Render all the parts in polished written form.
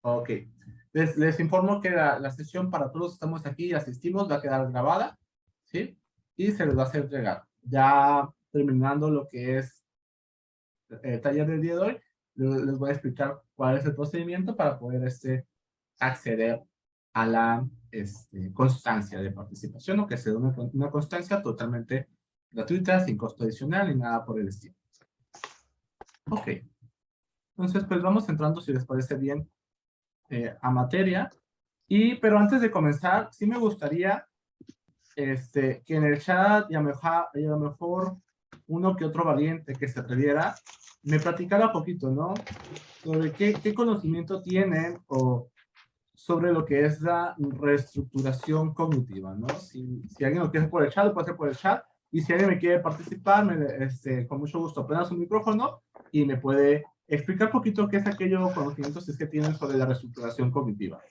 Ok. Les informo que la sesión para todos los que estamos aquí y asistimos va a quedar grabada, ¿sí? Y se les va a hacer llegar. Ya terminando lo que es el taller del día de hoy, les voy a explicar cuál es el procedimiento para poder acceder a la constancia de participación, o que sea una constancia totalmente gratuita, sin costo adicional ni nada por el estilo. Ok. Entonces, pues vamos entrando, si les parece bien, a materia. Pero antes de comenzar, sí me gustaría que en el chat y a lo mejor uno que otro valiente que se atreviera, me platicara un poquito, ¿no? Sobre qué conocimiento tienen o sobre lo que es la reestructuración cognitiva, ¿no? Si alguien lo quiere hacer por el chat, lo puede hacer por el chat. Y si alguien me quiere participar, con mucho gusto, prenda su micrófono y me puede explicar un poquito qué es aquello conocimientos que tienen sobre la reestructuración cognitiva.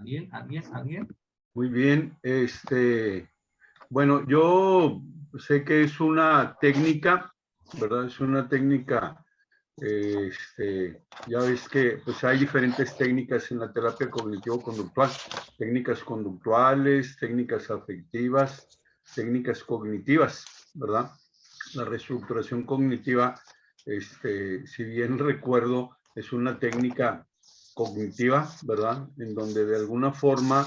¿Bien? ¿Alguien? Muy bien, bueno, yo sé que es una técnica, ¿verdad? Es una técnica, ya ves que pues hay diferentes técnicas en la terapia cognitivo-conductual, técnicas conductuales, técnicas afectivas, técnicas cognitivas, ¿verdad? La reestructuración cognitiva, si bien recuerdo, es una técnica cognitiva, ¿verdad? En donde de alguna forma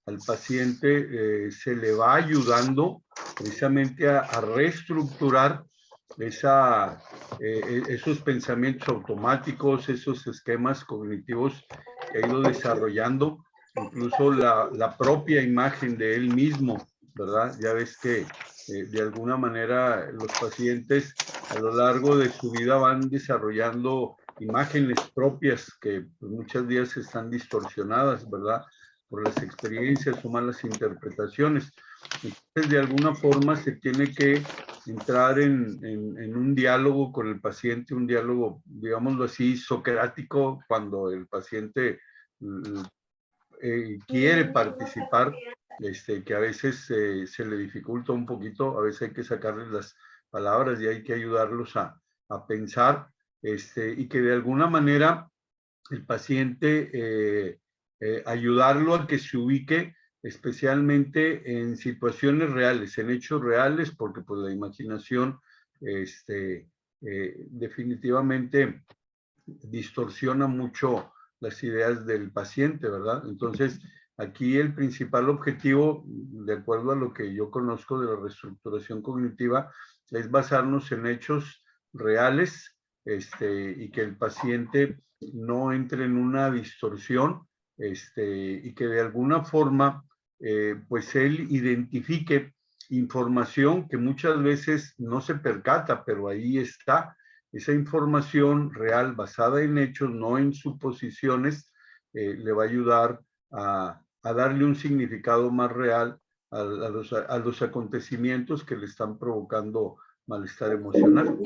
al paciente se le va ayudando precisamente a reestructurar esos pensamientos automáticos, esos esquemas cognitivos que ha ido desarrollando, incluso la propia imagen de él mismo, ¿verdad? Ya ves que de alguna manera los pacientes a lo largo de su vida van desarrollando imágenes propias que pues, muchas veces están distorsionadas, ¿verdad? Por las experiencias o malas interpretaciones. Entonces, de alguna forma se tiene que entrar en un diálogo con el paciente, un diálogo, digámoslo así, socrático, cuando el paciente quiere participar, que a veces se le dificulta un poquito, a veces hay que sacarles las palabras y hay que ayudarlos a pensar, y que de alguna manera el paciente, ayudarlo a que se ubique especialmente en situaciones reales, en hechos reales, porque pues la imaginación definitivamente distorsiona mucho las ideas del paciente, ¿verdad? Entonces, aquí el principal objetivo, de acuerdo a lo que yo conozco de la reestructuración cognitiva, es basarnos en hechos reales, y que el paciente no entre en una distorsión, y que de alguna forma, pues él identifique información que muchas veces no se percata, pero ahí está, esa información real basada en hechos, no en suposiciones, le va a ayudar a darle un significado más real a los acontecimientos que le están provocando malestar emocional.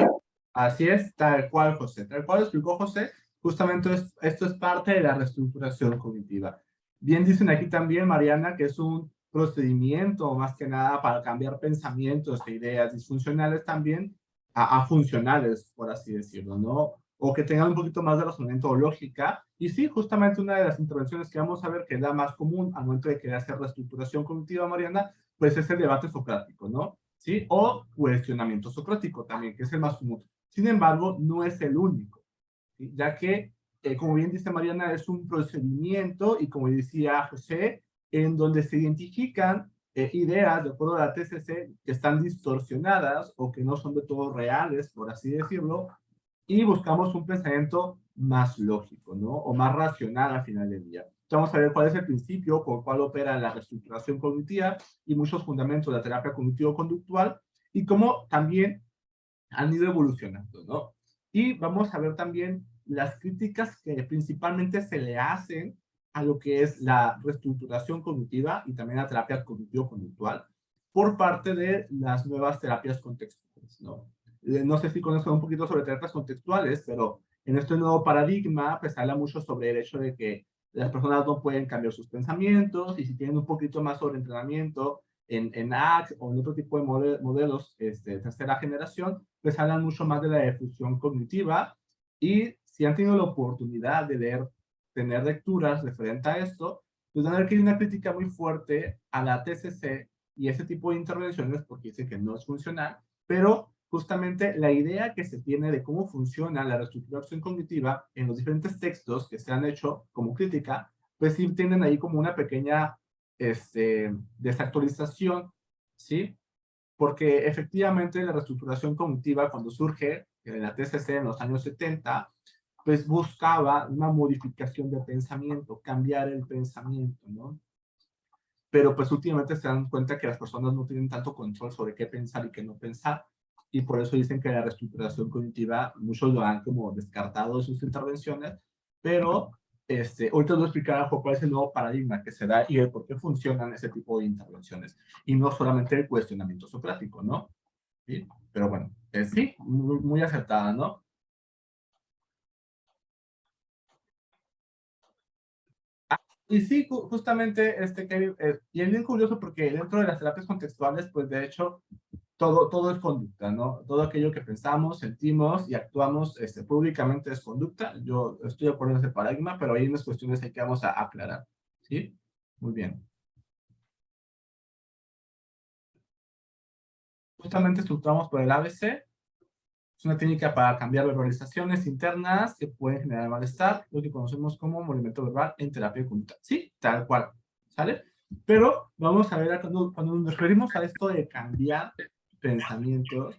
Así es, tal cual, José. Tal cual explicó José, justamente esto es parte de la reestructuración cognitiva. Bien dicen aquí también, Mariana, que es un procedimiento más que nada para cambiar pensamientos e ideas disfuncionales también a funcionales, por así decirlo, ¿no? O que tengan un poquito más de razonamiento o lógica. Y sí, justamente una de las intervenciones que vamos a ver, que es la más común al momento de querer hacer reestructuración cognitiva, Mariana, pues es el debate socrático, ¿no? ¿Sí? O cuestionamiento socrático también, que es el más común. Sin embargo, no es el único, ¿sí? Ya que, como bien dice Mariana, es un procedimiento y como decía José, en donde se identifican ideas, de acuerdo a la TCC, que están distorsionadas o que no son de todo reales, por así decirlo, y buscamos un pensamiento más lógico, ¿no? O más racional al final del día. Vamos a ver cuál es el principio con el cual opera la reestructuración cognitiva y muchos fundamentos de la terapia cognitivo-conductual y cómo también han ido evolucionando, ¿no? Y vamos a ver también las críticas que principalmente se le hacen a lo que es la reestructuración cognitiva y también la terapia cognitivo-conductual por parte de las nuevas terapias contextuales, ¿no? No sé si conozco un poquito sobre terapias contextuales, pero en este nuevo paradigma pues habla mucho sobre el hecho de que las personas no pueden cambiar sus pensamientos y si tienen un poquito más sobre entrenamiento en ACT o en otro tipo de modelos de tercera generación, pues hablan mucho más de la difusión cognitiva, y si han tenido la oportunidad de leer, tener lecturas referente a esto, pues van a ver que hay una crítica muy fuerte a la TCC y ese tipo de intervenciones porque dicen que no es funcional, pero justamente la idea que se tiene de cómo funciona la reestructuración cognitiva en los diferentes textos que se han hecho como crítica, pues sí tienen ahí como una pequeña desactualización, ¿sí? Porque efectivamente la reestructuración cognitiva cuando surge en la TCC en los años 70, pues buscaba una modificación de pensamiento, cambiar el pensamiento, ¿no? Pero pues últimamente se dan cuenta que las personas no tienen tanto control sobre qué pensar y qué no pensar, y por eso dicen que la reestructuración cognitiva, muchos lo han como descartado de sus intervenciones, pero ahorita les voy a explicar cuál es el nuevo paradigma que se da y el por qué funcionan ese tipo de intervenciones, y no solamente el cuestionamiento socrático, ¿no? ¿Sí? Pero bueno, sí, muy, muy acertada, ¿no? Y sí, justamente, y es bien curioso porque dentro de las terapias contextuales, pues de hecho, todo es conducta, ¿no? Todo aquello que pensamos, sentimos y actuamos públicamente es conducta. Yo estoy de acuerdo en ese paradigma, pero hay unas cuestiones que vamos a aclarar, ¿sí? Muy bien. Justamente estructuramos por el ABC. Es una técnica para cambiar verbalizaciones internas que pueden generar malestar, lo que conocemos como movimiento verbal en terapia de conducta. Sí, tal cual, ¿sale? Pero vamos a ver cuando nos referimos a esto de cambiar pensamientos,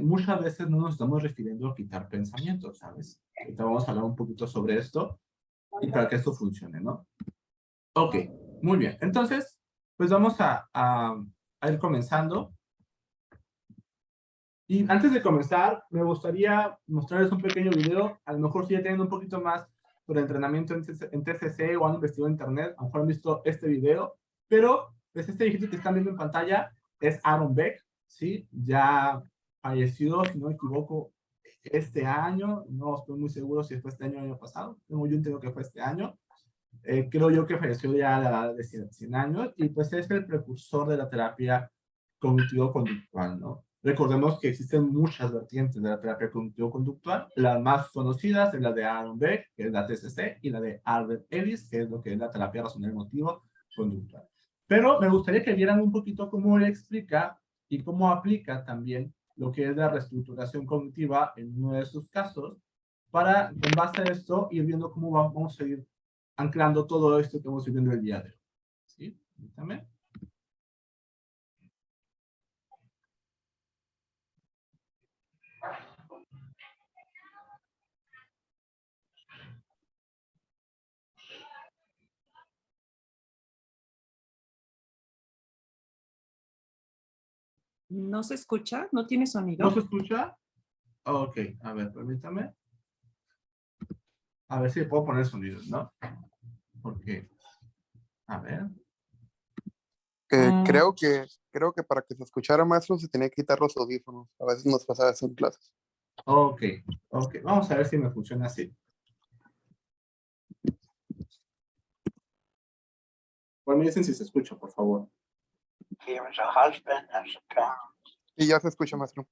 muchas veces no nos estamos refiriendo a quitar pensamientos, ¿sabes? Ahorita vamos a hablar un poquito sobre esto y para que esto funcione, ¿no? Ok, muy bien. Entonces, pues vamos a ir comenzando. Y antes de comenzar, me gustaría mostrarles un pequeño video. A lo mejor si ya tienen un poquito más sobre entrenamiento en TCC o han investigado en internet, a lo mejor han visto este video. Pero pues este viejito que están viendo en pantalla es Aaron Beck, ¿sí? Ya falleció, si no me equivoco, este año. No estoy muy seguro si fue este año o el año pasado. Yo entiendo que fue este año. Creo yo que falleció ya a la edad de 100 años, y pues es el precursor de la terapia cognitivo-conductual, ¿no? Recordemos que existen muchas vertientes de la terapia cognitivo-conductual. Las más conocidas es la de Aaron Beck, que es la TCC, y la de Albert Ellis, que es lo que es la terapia racional emotivo-conductual. Pero me gustaría que vieran un poquito cómo él explica y cómo aplica también lo que es la reestructuración cognitiva en uno de sus casos, para, con base a esto, ir viendo cómo vamos a ir anclando todo esto que estamos viviendo el día de hoy. ¿Sí? Permítame. ¿No se escucha? ¿No tiene ¿No sonido? se escucha? Ok, a ver, permítame. A ver si puedo poner sonidos, ¿no? Porque, a ver. Creo que para que se escuchara maestro se tenía que quitar los audífonos. A veces nos pasaba eso en clases. Ok, ok. Vamos a ver si me funciona así. Bueno, me dicen si se escucha, por favor. Y ya se escucha, maestro.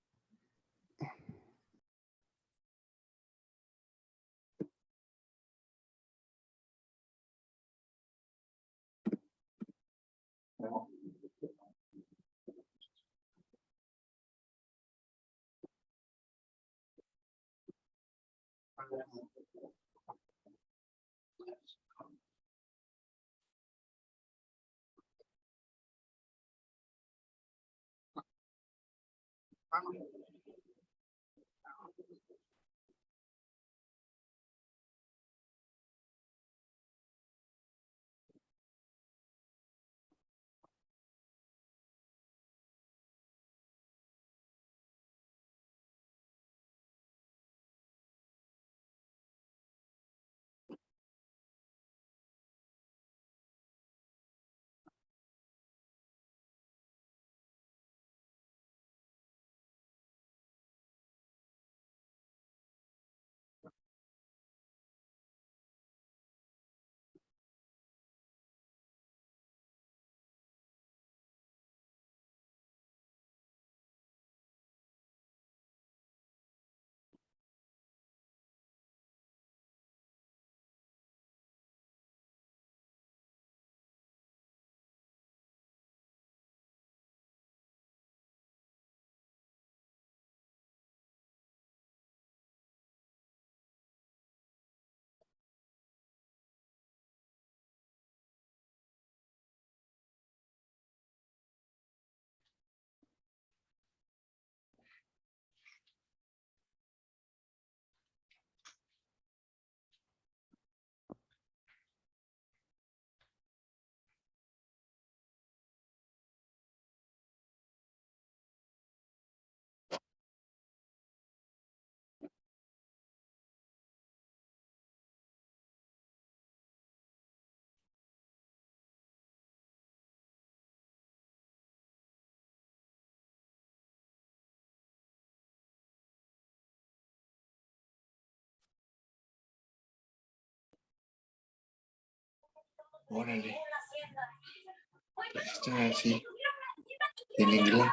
Órale. Está así. En inglés.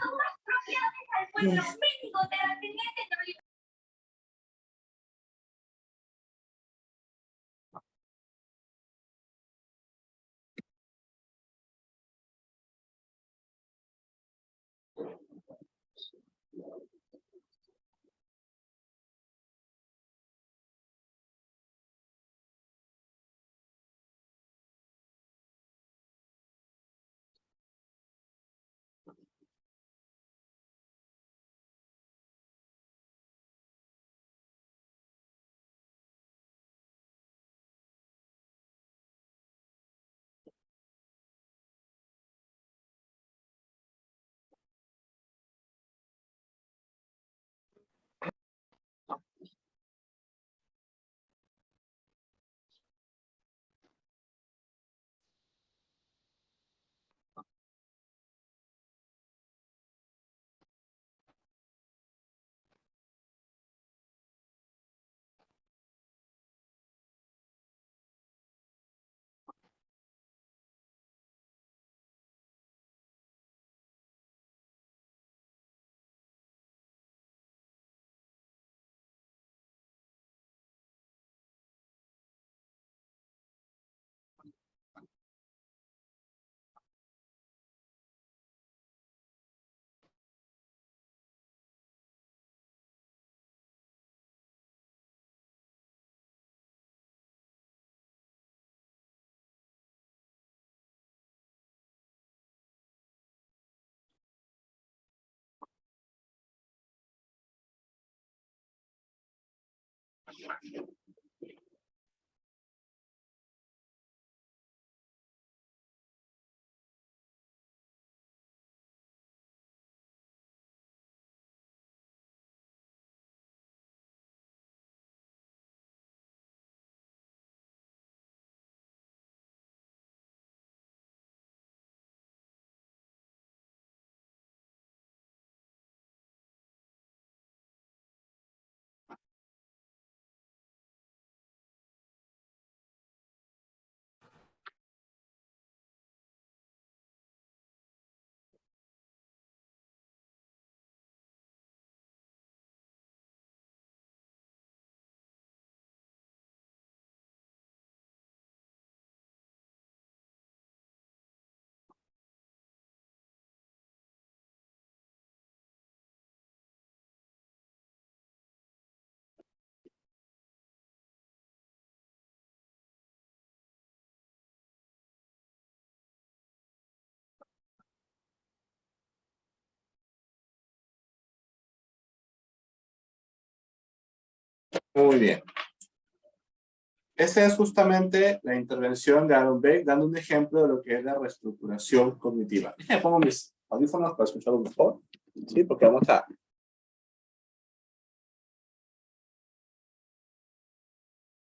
Muy bien. Esa es justamente la intervención de Aaron Beck, dando un ejemplo de lo que es la reestructuración cognitiva. Me pongo mis audífonos para escucharlo mejor. Sí, porque vamos a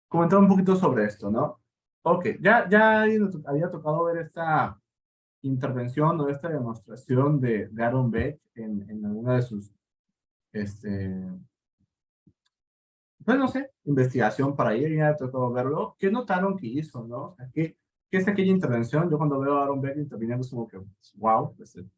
comentar un poquito sobre esto, ¿no? Ok, ya había tocado ver esta intervención o esta demostración de Aaron Beck en alguna de sus, pues no sé, investigación para ir, ya tocó verlo. ¿Qué notaron que hizo, no? O sea, ¿qué es aquella intervención? Yo cuando veo a Aaron Beck interviniendo es como que, wow, pues el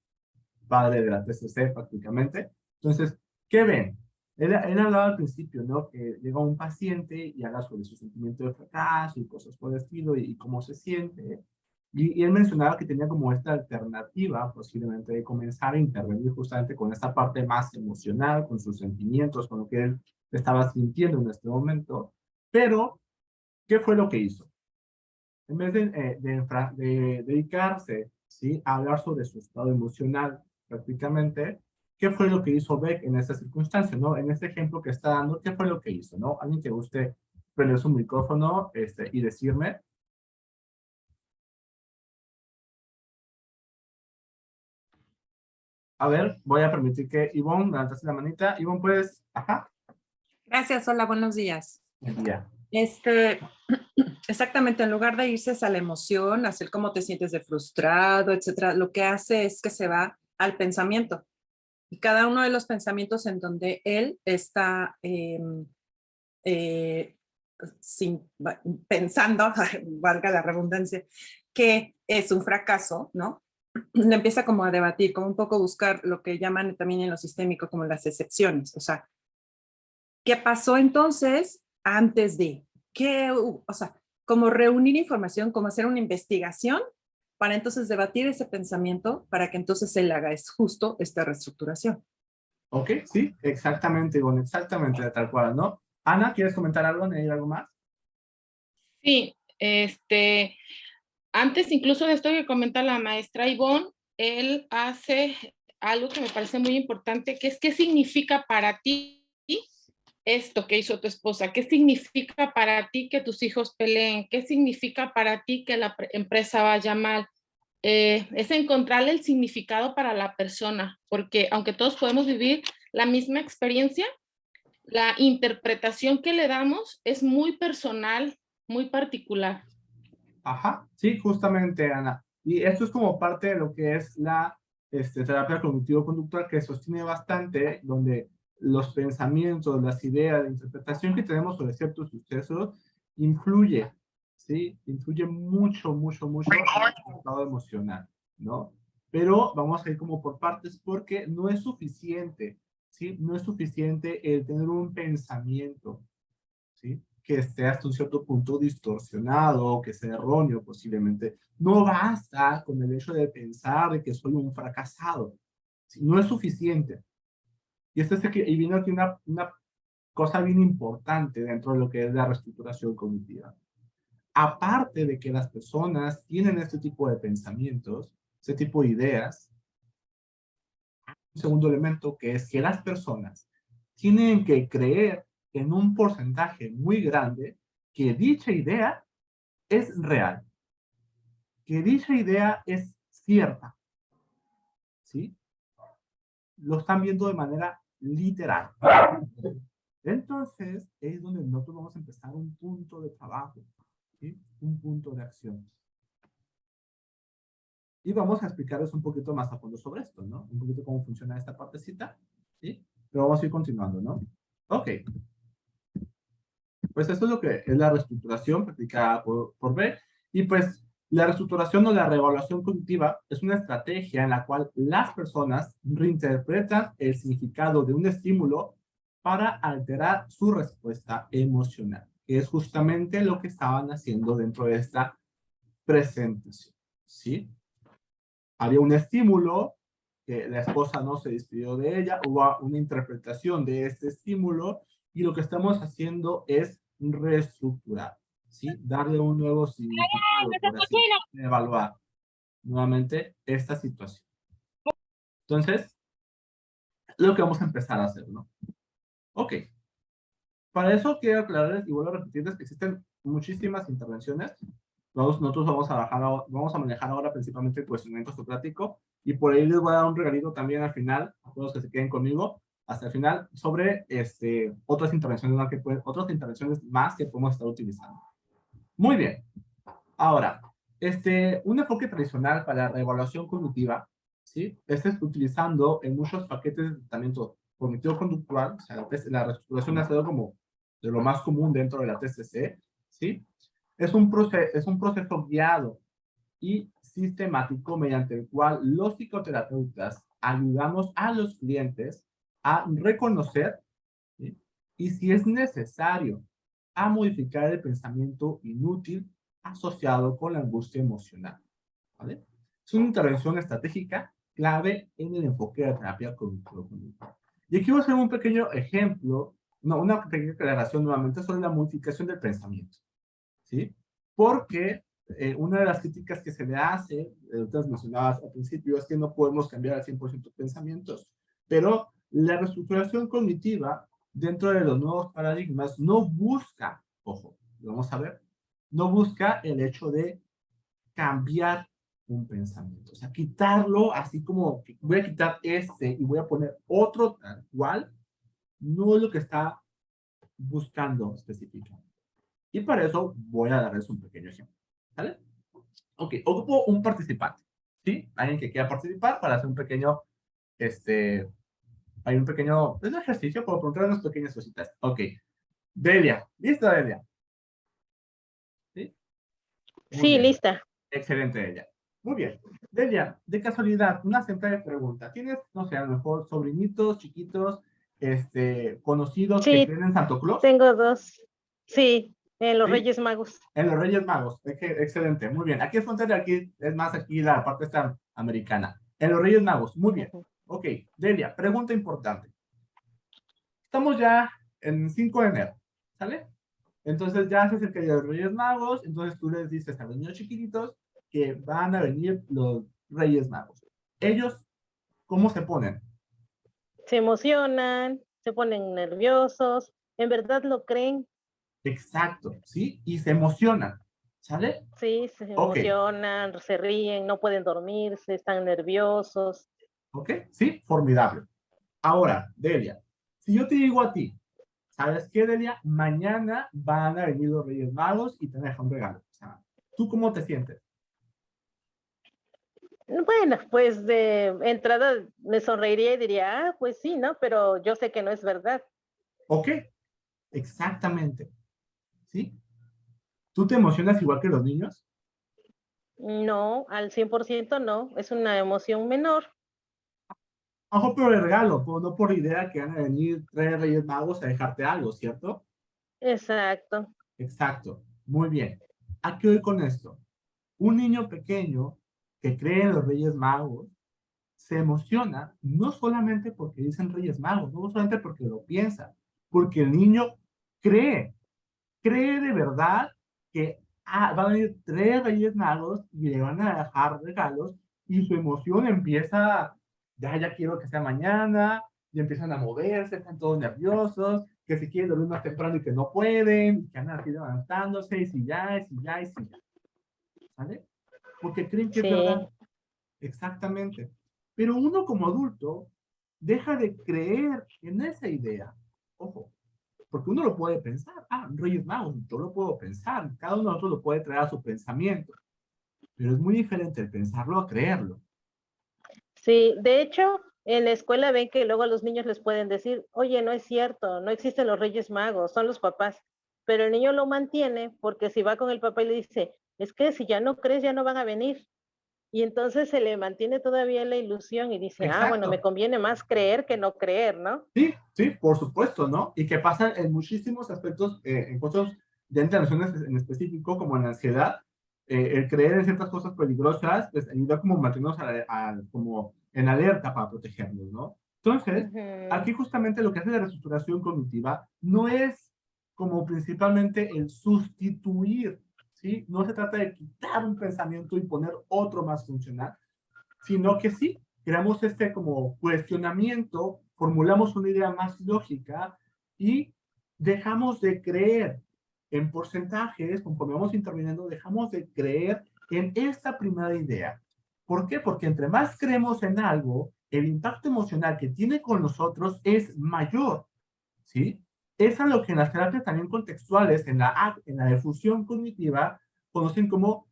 padre de la TCC prácticamente. Entonces, ¿qué ven? Él hablaba al principio, ¿no? Que llega un paciente y habla sobre su sentimiento de fracaso y cosas por el estilo y cómo se siente. Y él mencionaba que tenía como esta alternativa posiblemente de comenzar a intervenir justamente con esta parte más emocional, con sus sentimientos, con lo que él estaba sintiendo en este momento. Pero, ¿qué fue lo que hizo? En vez de dedicarse, ¿sí?, a hablar sobre su estado emocional prácticamente, ¿qué fue lo que hizo Beck en esta circunstancia, no? En este ejemplo que está dando, ¿qué fue lo que hizo, no? Alguien que guste prender su micrófono y decirme. A ver, voy a permitir que Ivonne levantase la manita. Ivonne, ¿puedes? Ajá. Gracias, hola, buenos días. Buen día. Exactamente, en lugar de irse a la emoción, hacer cómo te sientes de frustrado, etcétera, lo que hace es que se va al pensamiento. Y cada uno de los pensamientos en donde él está pensando, valga la redundancia, qué es un fracaso, ¿no? Le empieza como a debatir, como un poco buscar lo que llaman también en lo sistémico como las excepciones. O sea, ¿qué pasó entonces antes de? O sea, como reunir información, como hacer una investigación para entonces debatir ese pensamiento para que entonces él haga justo esta reestructuración. Ok, sí, exactamente, Ivonne, exactamente tal cual, ¿no? Ana, ¿quieres comentar algo, añadir algo más? Sí, antes incluso de esto que comenta la maestra Ivonne, él hace algo que me parece muy importante, que es qué significa para ti esto que hizo tu esposa, qué significa para ti que tus hijos peleen, qué significa para ti que la empresa vaya mal. Es encontrar el significado para la persona, porque aunque todos podemos vivir la misma experiencia, la interpretación que le damos es muy personal, muy particular. Ajá, sí, justamente, Ana. Y esto es como parte de lo que es la terapia cognitivo-conductual, que sostiene bastante, donde los pensamientos, las ideas, la interpretación que tenemos sobre ciertos sucesos influye, ¿sí? Influye mucho, mucho, mucho en el estado emocional, ¿no? Pero vamos a ir como por partes porque no es suficiente, ¿sí? No es suficiente el tener un pensamiento, ¿sí? Que esté hasta un cierto punto distorsionado, que sea erróneo posiblemente. No basta con el hecho de pensar de que soy un fracasado. ¿Sí? No es suficiente. Y, y viene aquí una cosa bien importante dentro de lo que es la reestructuración cognitiva. Aparte de que las personas tienen este tipo de pensamientos, este tipo de ideas, un segundo elemento que es que las personas tienen que creer en un porcentaje muy grande que dicha idea es real, que dicha idea es cierta, ¿sí? Lo están viendo de manera literal. Entonces, es donde nosotros vamos a empezar un punto de trabajo, ¿sí? Un punto de acción. Y vamos a explicarles un poquito más a fondo sobre esto, ¿no? Un poquito cómo funciona esta partecita, ¿sí? Pero vamos a ir continuando, ¿no? Ok. Pues esto es lo que es la reestructuración practicada por B. Y pues la reestructuración o la reevaluación cognitiva es una estrategia en la cual las personas reinterpretan el significado de un estímulo para alterar su respuesta emocional, que es justamente lo que estaban haciendo dentro de esta presentación, ¿sí? Había un estímulo, que la esposa no se despidió de ella, hubo una interpretación de este estímulo, y lo que estamos haciendo es reestructurar, ¿sí? Darle un nuevo significado, por así evaluar nuevamente esta situación. Entonces, lo que vamos a empezar a hacer, ¿no? Ok. Para eso quiero aclararles y vuelvo a repetirles que existen muchísimas intervenciones. Nosotros vamos a manejar ahora principalmente el cuestionamiento socrático, y por ahí les voy a dar un regalito también al final, a todos los que se queden conmigo, hasta el final, sobre otras intervenciones más que podemos estar utilizando. Muy bien. Ahora, un enfoque tradicional para la reevaluación cognitiva, ¿sí? Este es utilizando en muchos paquetes de tratamiento cognitivo-conductual, o sea, la reestructuración ha sido como de lo más común dentro de la TCC, ¿sí? Es un proceso guiado y sistemático mediante el cual los psicoterapeutas ayudamos a los clientes a reconocer, ¿sí? Y si es necesario, a modificar el pensamiento inútil asociado con la angustia emocional, ¿vale? Es una intervención estratégica clave en el enfoque de la terapia cognitivo-conductual. Y aquí voy a hacer un pequeño ejemplo, una pequeña aclaración nuevamente sobre la modificación del pensamiento, ¿sí? Porque una de las críticas que se le hace, ustedes mencionabas al principio, es que no podemos cambiar al 100% pensamientos, pero la reestructuración cognitiva dentro de los nuevos paradigmas no busca, ojo, lo vamos a ver, no busca el hecho de cambiar un pensamiento, o sea, quitarlo así como voy a quitar y voy a poner otro tal cual, no es lo que está buscando específicamente. Y para eso voy a darles un pequeño ejemplo, ¿vale? Ok, ocupo un participante, ¿sí? Alguien que quiera participar para hacer un pequeño, hay un pequeño, es un ejercicio para preguntar unas pequeñas cositas. Ok, Delia, ¿lista, Delia? ¿Sí? Muy Sí, bien. lista. Excelente, Delia. Muy bien. Delia, de casualidad, una simple pregunta. ¿Tienes, no sé, a lo mejor sobrinitos chiquitos, conocidos que Sí, creen en Santo Claus? tengo dos. Sí, en los Sí. Reyes Magos. En los Reyes Magos. Excelente, muy bien. Aquí es frontera, aquí es más aquí la parte esta americana. En los Reyes Magos, muy bien. Ujú. Ok, Delia, pregunta importante. Estamos ya en 5 de enero, ¿sale? Entonces ya se acerca ya los Reyes Magos, entonces tú les dices a los niños chiquititos que van a venir los Reyes Magos. Ellos, ¿cómo se ponen? Se emocionan, se ponen nerviosos, en verdad lo creen, Exacto, ¿sí? Y se emocionan, ¿sale? sí, se Ok, emocionan, se ríen, no pueden dormirse, están nerviosos. ok, sí, formidable. Ahora, Delia, si yo te digo a ti, ¿sabes qué, Delia? Mañana van a venir los Reyes Magos y te dejan un regalo. O sea, ¿tú cómo te sientes? Bueno, pues de entrada me sonreiría y diría, ah, pues sí, ¿no? Pero yo sé que no es verdad. Ok, exactamente, ¿sí? ¿Tú te emocionas igual que los niños? No, al 100% no, es una emoción menor. Ojo, pero el regalo, pues, no por idea que van a venir 3 Reyes Magos a dejarte algo, ¿cierto? Exacto. Exacto, muy bien. ¿A qué voy con esto? Un niño pequeño que cree en los Reyes Magos se emociona no solamente porque dicen Reyes Magos, no solamente porque lo piensa, porque el niño cree, cree de verdad que van a venir 3 Reyes Magos y le van a dejar regalos y su emoción empieza, ya quiero que sea mañana, y empiezan a moverse, están todos nerviosos, que si quieren dormir más temprano y que no pueden, que andan así levantándose, y si ya, y si ya, y si ya, ¿vale? Porque creen que es verdad. Sí, Exactamente. Pero uno como adulto deja de creer en esa idea. Ojo, porque uno lo puede pensar. Ah, Reyes Magos, yo lo puedo pensar. Cada uno de nosotros lo puede traer a su pensamiento. Pero es muy diferente el pensarlo a creerlo. sí. De hecho, en la escuela ven que luego a los niños les pueden decir, oye, no es cierto, no existen los Reyes Magos, son los papás. Pero el niño lo mantiene porque si va con el papá y le dice, es que si ya no crees, ya no van a venir. Y entonces se le mantiene todavía la ilusión y dice, ah, bueno, me Exacto. conviene más creer que no creer, ¿no? Sí, sí, por supuesto, ¿no? Y que pasa en muchísimos aspectos, en cosas de interacciones en específico, como en la ansiedad, el creer en ciertas cosas peligrosas, pues ayuda como a mantenernos como en alerta para protegernos, ¿no? Entonces, Ujú. aquí justamente lo que hace la reestructuración cognitiva no es como principalmente el sustituir, ¿sí? No se trata de quitar un pensamiento y poner otro más funcional, sino que sí, creamos este como cuestionamiento, formulamos una idea más lógica y dejamos de creer en porcentajes, conforme vamos interviniendo, dejamos de creer en esta primera idea. ¿Por qué? Porque entre más creemos en algo, el impacto emocional que tiene con nosotros es mayor, ¿sí? Es a lo que en las terapias también contextuales, en la difusión cognitiva, conocen como,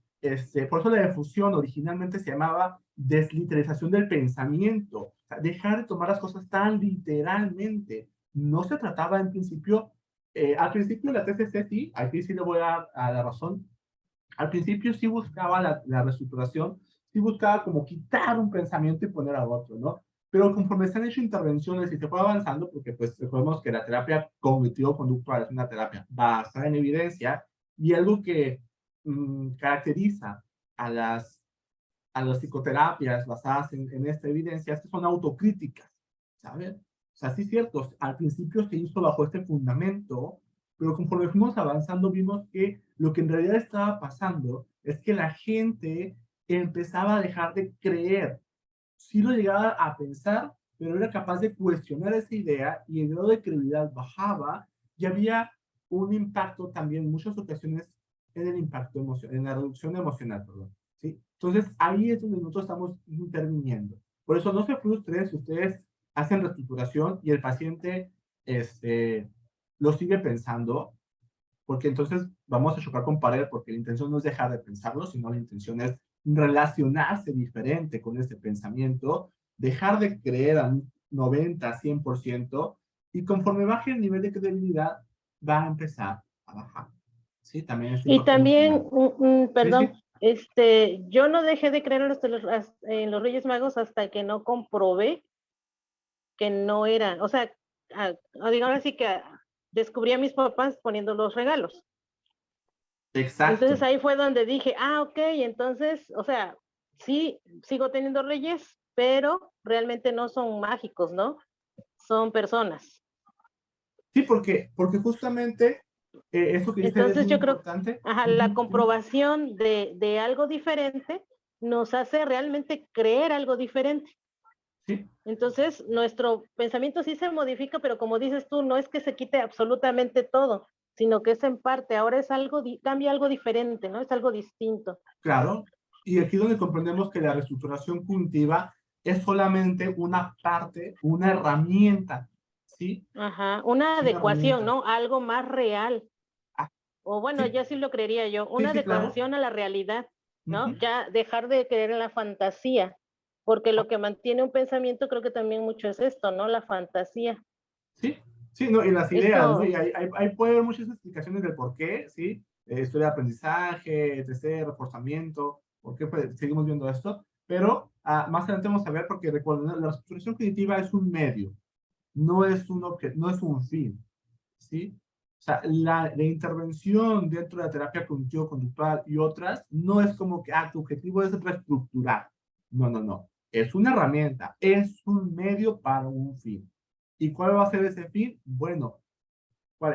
por eso la difusión originalmente se llamaba desliteralización del pensamiento, o sea, dejar de tomar las cosas tan literalmente. No se trataba en principio, al principio la TCC sí, aquí sí le voy a la razón, al principio sí buscaba la reestructuración, sí buscaba como quitar un pensamiento y poner a otro, ¿no? Pero conforme se han hecho intervenciones y se fue avanzando, porque pues recordemos que la terapia cognitivo-conductual es una terapia basada en evidencia y algo que caracteriza a las psicoterapias basadas en esta evidencia es que son autocríticas, ¿saben? O sea, sí es cierto, al principio se hizo bajo este fundamento, pero conforme fuimos avanzando vimos que lo que en realidad estaba pasando es que la gente empezaba a dejar de creer. Sí lo llegaba a pensar, pero era capaz de cuestionar esa idea y el grado de credibilidad bajaba y había un impacto también en muchas ocasiones en el impacto emocional, en la reducción emocional, perdón. ¿Sí? Entonces ahí es donde nosotros estamos interviniendo. Por eso no se frustren si ustedes hacen reestructuración y el paciente lo sigue pensando, porque entonces vamos a chocar con pared, porque la intención no es dejar de pensarlo, sino la intención es relacionarse diferente con ese pensamiento, dejar de creer a un 90, 100%, y conforme baje el nivel de credibilidad, va a empezar a bajar. Sí, también este Y impacto también, emocional. Sí, perdón, sí. Yo no dejé de creer en los Reyes Magos hasta que no comprobé que no eran, o sea, digamos así que descubrí a mis papás poniendo los regalos. Exacto. Entonces ahí fue donde dije, ok, entonces, o sea, sí, sigo teniendo reyes, pero realmente no son mágicos, ¿no? Son personas. Sí, porque justamente eso que dice es Entonces muy yo creo, importante. la comprobación de algo diferente nos hace realmente creer algo diferente. Sí. Entonces, nuestro pensamiento sí se modifica, pero como dices tú, no es que se quite absolutamente todo, sino que es en parte, ahora es algo, cambia algo diferente, ¿no? Es algo distinto. Claro, y aquí donde comprendemos que la reestructuración cognitiva es solamente una parte, una herramienta, ¿sí? Ajá, una Es una adecuación, herramienta. ¿no? Algo más real. Ah, O bueno, sí, ya sí lo creería yo, sí, una sí, claro. adecuación a la realidad, ¿no? Uh-huh. Ya dejar de creer en la fantasía, porque lo que mantiene un pensamiento creo que también mucho es esto, ¿no? La fantasía. Sí, sí, no, y las ideas, ¿no? Esto, Y hay puede haber muchas explicaciones del por qué, ¿sí? Historia de aprendizaje, etc., reforzamiento, por qué seguimos viendo esto, pero más adelante vamos a ver, porque recuerden, la reestructuración cognitiva es un medio, no es no es un fin, ¿sí? O sea, la intervención dentro de la terapia cognitivo-conductual y otras no es como que, tu objetivo es reestructurar. No, no, no. Es una herramienta, es un medio para un fin. ¿Y cuál va a ser ese fin? Bueno,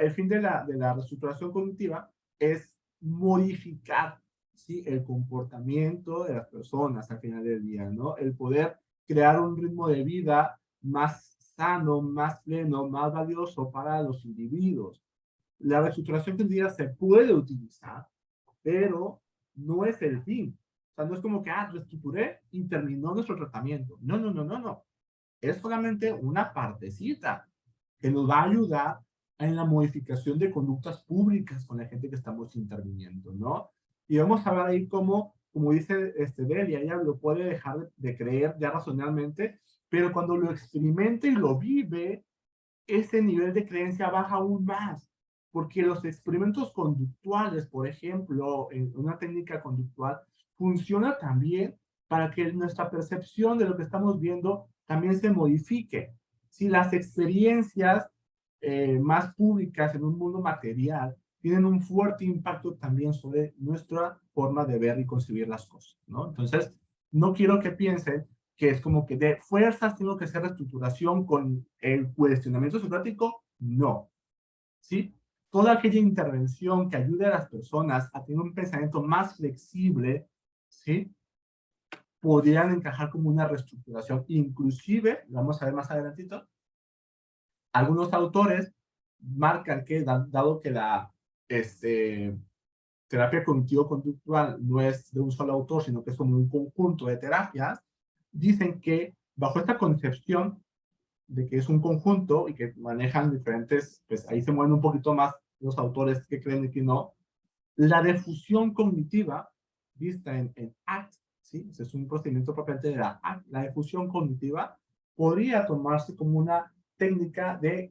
el fin de la reestructuración cognitiva es modificar, ¿sí? El comportamiento de las personas al final del día, ¿no? El poder crear un ritmo de vida más sano, más pleno, más valioso para los individuos. La reestructuración cognitiva se puede utilizar, pero no es el fin. O sea, no es como que, reestructuré y terminó nuestro tratamiento. No, no, no, no, no. Es solamente una partecita que nos va a ayudar en la modificación de conductas públicas con la gente que estamos interviniendo, ¿no? Y vamos a ver ahí cómo, como dice Delia, ella lo puede dejar de creer ya razonablemente, pero cuando lo experimenta y lo vive, ese nivel de creencia baja aún más, porque los experimentos conductuales, por ejemplo, en una técnica conductual, funciona también para que nuestra percepción de lo que estamos viendo también se modifique. Si las experiencias más públicas en un mundo material tienen un fuerte impacto también sobre nuestra forma de ver y concebir las cosas, ¿no? Entonces, no quiero que piensen que es como que de fuerzas tengo que hacer reestructuración con el cuestionamiento socrático, no, ¿sí? Toda aquella intervención que ayude a las personas a tener un pensamiento más flexible, ¿sí? Podrían encajar como una reestructuración. Inclusive, vamos a ver más adelantito, algunos autores marcan que, dado que la terapia cognitivo-conductual no es de un solo autor, sino que es como un conjunto de terapias, dicen que bajo esta concepción de que es un conjunto y que manejan diferentes, pues ahí se mueven un poquito más los autores que creen y que no, la difusión cognitiva vista en ACT, ¿sí? Ese es un procedimiento propiamente de la ACT, la difusión cognitiva podría tomarse como una técnica de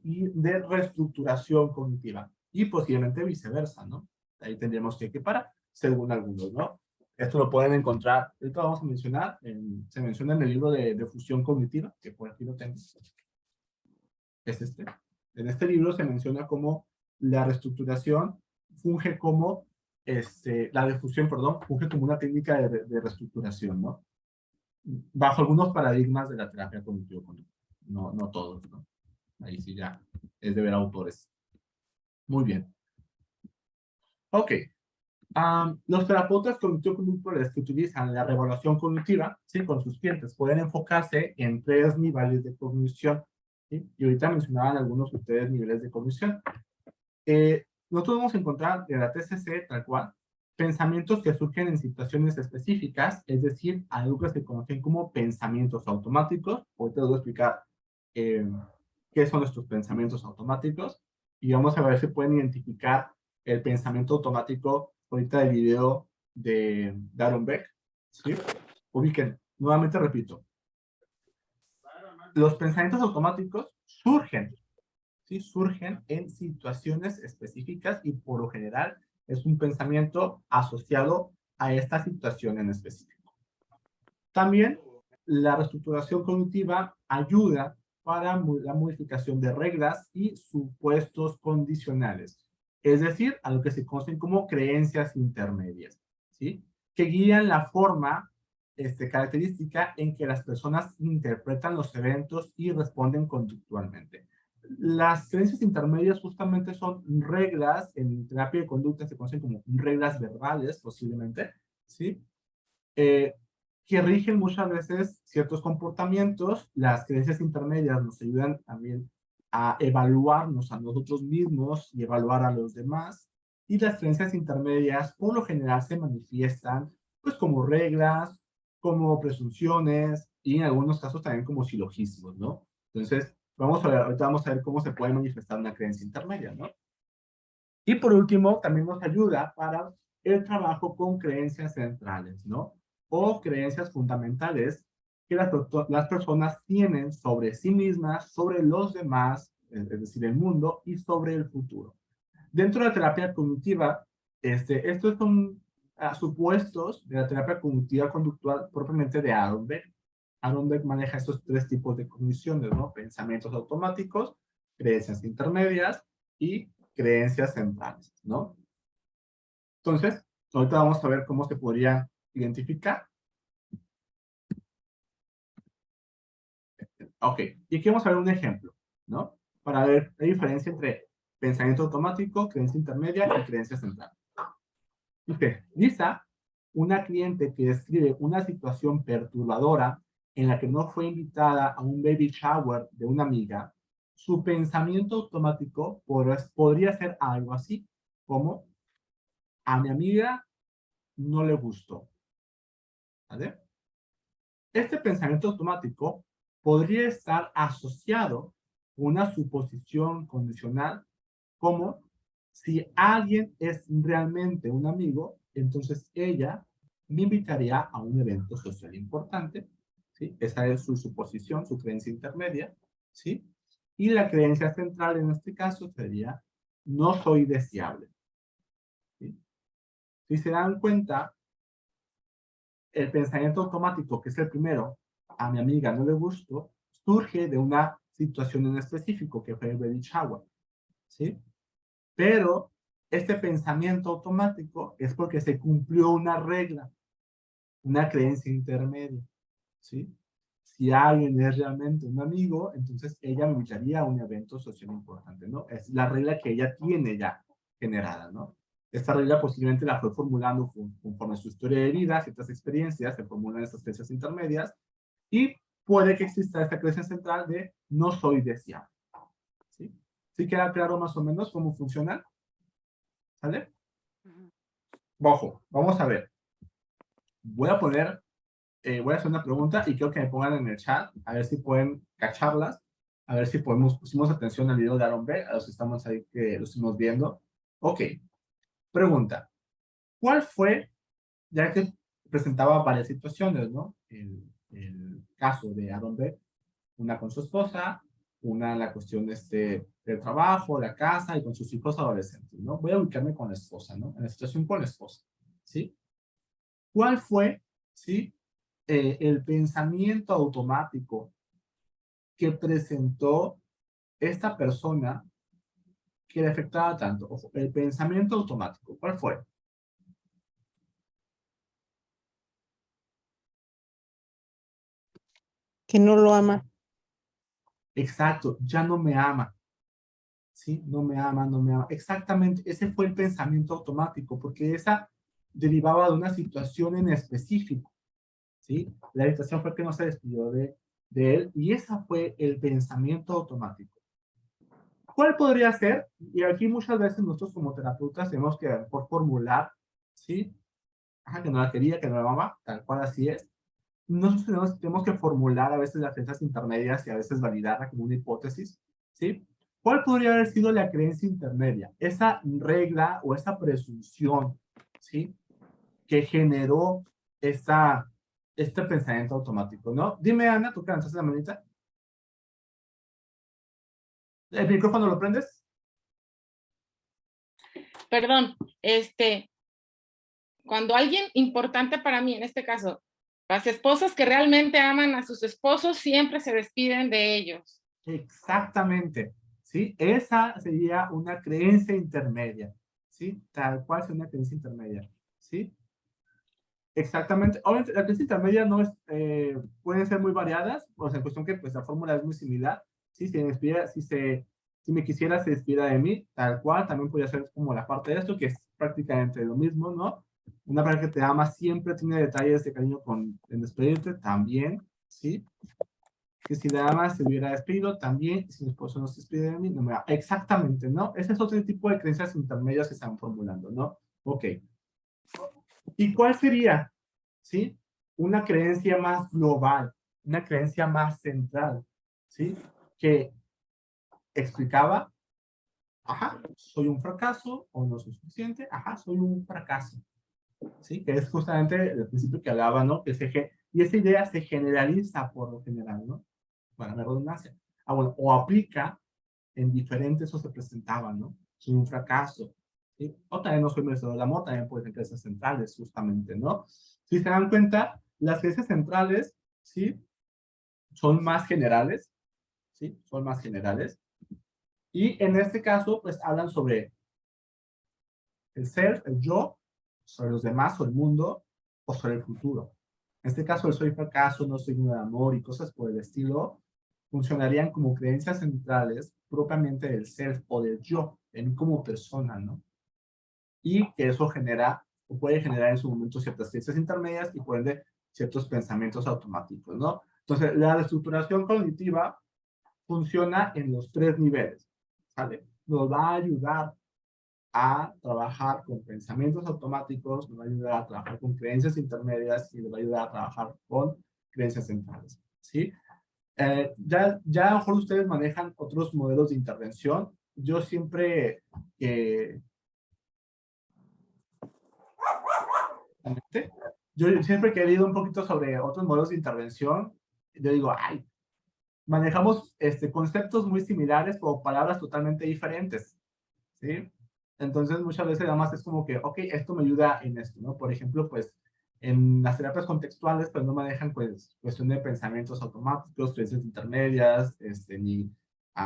reestructuración cognitiva y posiblemente viceversa, ¿no? Ahí tendríamos que equiparar, según algunos, ¿no? Esto lo pueden encontrar, ahorita vamos a mencionar, se menciona en el libro de fusión cognitiva, que por aquí lo tengo. Es este. En este libro se menciona cómo la reestructuración funge como, la difusión, perdón, funge como una técnica de reestructuración, ¿no? Bajo algunos paradigmas de la terapia cognitivo-conductual. No, no todos, ¿no? Ahí sí ya es de ver autores. Muy bien. Ok. Los terapeutas cognitivo-conductuales que utilizan la reevaluación cognitiva, ¿sí? Con sus clientes, pueden enfocarse en 3 niveles de cognición, ¿sí? Y ahorita mencionaban algunos de ustedes niveles de cognición. Nosotros vamos a encontrar en la TCC, tal cual, pensamientos que surgen en situaciones específicas, es decir, algo que se conocen como pensamientos automáticos. Ahorita les voy a explicar qué son estos pensamientos automáticos y vamos a ver si pueden identificar el pensamiento automático ahorita del video de Aaron Beck, ¿sí? Ubiquen, nuevamente repito, los pensamientos automáticos surgen, ¿sí? Surgen en situaciones específicas y por lo general es un pensamiento asociado a esta situación en específico. También la reestructuración cognitiva ayuda para la modificación de reglas y supuestos condicionales, es decir, a lo que se conocen como creencias intermedias, ¿sí? Que guían la forma característica en que las personas interpretan los eventos y responden conductualmente. Las creencias intermedias justamente son reglas, en terapia de conducta se conocen como reglas verbales, posiblemente, ¿sí? Que rigen muchas veces ciertos comportamientos. Las creencias intermedias nos ayudan también a evaluarnos a nosotros mismos y evaluar a los demás. Y las creencias intermedias por lo general se manifiestan pues como reglas, como presunciones y en algunos casos también como silogismos, ¿no? Entonces, ahorita vamos a ver cómo se puede manifestar una creencia intermedia, ¿no? Y por último, también nos ayuda para el trabajo con creencias centrales, ¿no? O creencias fundamentales que las personas tienen sobre sí mismas, sobre los demás, es decir, el mundo, y sobre el futuro. Dentro de la terapia cognitiva, estos son supuestos de la terapia cognitiva conductual propiamente de Aaron Beck. Aaron Beck maneja estos tres tipos de cogniciones, ¿no? Pensamientos automáticos, creencias intermedias y creencias centrales, ¿no? Entonces, ahorita vamos a ver cómo se podría identificar. Ok, y aquí vamos a ver un ejemplo, ¿no? Para ver la diferencia entre pensamiento automático, creencia intermedia y creencia central. Dice, Lisa, una cliente que describe una situación perturbadora en la que no fue invitada a un baby shower de una amiga, su pensamiento automático podría ser algo así, como, a mi amiga no le gustó. ¿Vale? Este pensamiento automático podría estar asociado con una suposición condicional como si alguien es realmente un amigo, entonces ella me invitaría a un evento social importante, ¿sí? Esa es su suposición, su creencia intermedia, ¿sí? Y la creencia central en este caso sería, no soy deseable, ¿sí? Si se dan cuenta, el pensamiento automático, que es el primero, a mi amiga no le gustó, surge de una situación en específico, que fue el baby shower, ¿sí? Pero este pensamiento automático es porque se cumplió una regla, una creencia intermedia, ¿sí? Si alguien es realmente un amigo, entonces ella me invitaría a un evento social importante, ¿no? Es la regla que ella tiene ya generada, ¿no? Esta regla posiblemente la fue formulando conforme a su historia de vida, ciertas experiencias, se formulan estas creencias intermedias, y puede que exista esta creencia central de no soy deseable, ¿sí? ¿Sí queda claro más o menos cómo funciona? ¿Sale? Ojo, vamos a ver. Voy a hacer una pregunta y quiero que me pongan en el chat, a ver si pueden cacharlas, a ver si pusimos atención al video de Aaron B, a los que estamos ahí, que lo estamos viendo. Ok, pregunta. ¿Cuál fue, ya que presentaba varias situaciones, ¿no? El caso de Aaron B, una con su esposa, una en la cuestión del trabajo, la casa y con sus hijos adolescentes, ¿no? Voy a ubicarme con la esposa, ¿no? En la situación con la esposa, ¿sí? ¿Cuál fue, sí, el pensamiento automático que presentó esta persona que le afectaba tanto? Ojo, el pensamiento automático, ¿cuál fue? Que no lo ama. Exacto, ya no me ama. ¿Sí? No me ama, no me ama. Exactamente, ese fue el pensamiento automático, porque esa derivaba de una situación en específico, ¿sí? La situación fue que no se despidió de él, y ese fue el pensamiento automático. ¿Cuál podría ser? Y aquí muchas veces nosotros como terapeutas tenemos que por formular, ¿sí? Ajá, que no la quería, que no la amaba, tal cual así es. Nosotros tenemos que formular a veces las creencias intermedias y a veces validarla como una hipótesis, ¿sí? ¿Cuál podría haber sido la creencia intermedia? Esa regla o esa presunción, ¿sí? Que generó este pensamiento automático, ¿no? Dime, Ana, tú que lanzaste la manita. ¿El micrófono lo prendes? Perdón, Cuando alguien importante para mí, en este caso, las esposas que realmente aman a sus esposos siempre se despiden de ellos. Exactamente, ¿sí? Esa sería una creencia intermedia, ¿sí? Tal cual es una creencia intermedia, ¿sí? Exactamente. Obviamente, la creencia intermedia no es, pueden ser muy variadas, o sea, en cuestión que pues la fórmula es muy similar, ¿sí? Si me quisiera, se despidiera de mí, tal cual, también podría ser como la parte de esto, que es prácticamente lo mismo, ¿no? Una pareja que te ama siempre tiene detalles de cariño en despedirte, también, ¿sí? Que si la ama se hubiera despedido, también, si mi esposo no se despide de mí, no me va. Exactamente, ¿no? Ese es otro tipo de creencias intermedias que están formulando, ¿no? Ok. ¿Y cuál sería, sí? Una creencia más global, una creencia más central, ¿sí? Que explicaba, ajá, soy un fracaso o no soy suficiente, ajá, soy un fracaso, ¿sí? Que es justamente el principio que hablaba, ¿no? Y esa idea se generaliza por lo general, ¿no? Para la redundancia. Ah, bueno, o aplica en diferentes o se presentaba, ¿no? Soy un fracaso, ¿sí? O también no soy merecedor del amor, también pueden ser creencias centrales, justamente, ¿no? Si se dan cuenta, las creencias centrales, ¿sí? Son más generales, ¿sí? Son más generales. Y en este caso, pues hablan sobre el ser, el yo, sobre los demás o el mundo, o sobre el futuro. En este caso, el soy fracaso, no soy digno de amor y cosas por el estilo, funcionarían como creencias centrales propiamente del ser o del yo, en mí como persona, ¿no? Y que eso genera, o puede generar en su momento ciertas creencias intermedias y por ende ciertos pensamientos automáticos, ¿no? Entonces, la reestructuración cognitiva funciona en los tres niveles, ¿sale? Nos va a ayudar a trabajar con pensamientos automáticos, nos va a ayudar a trabajar con creencias intermedias y nos va a ayudar a trabajar con creencias centrales, ¿sí? Ya a lo mejor ustedes manejan otros modelos de intervención. Yo siempre yo siempre que he leído un poquito sobre otros modelos de intervención, yo digo, ay, manejamos conceptos muy similares o palabras totalmente diferentes, ¿sí? Entonces muchas veces además es como que, ok, esto me ayuda en esto, ¿no? Por ejemplo, pues en las terapias contextuales pues no manejan pues cuestión de pensamientos automáticos, creencias intermedias, ni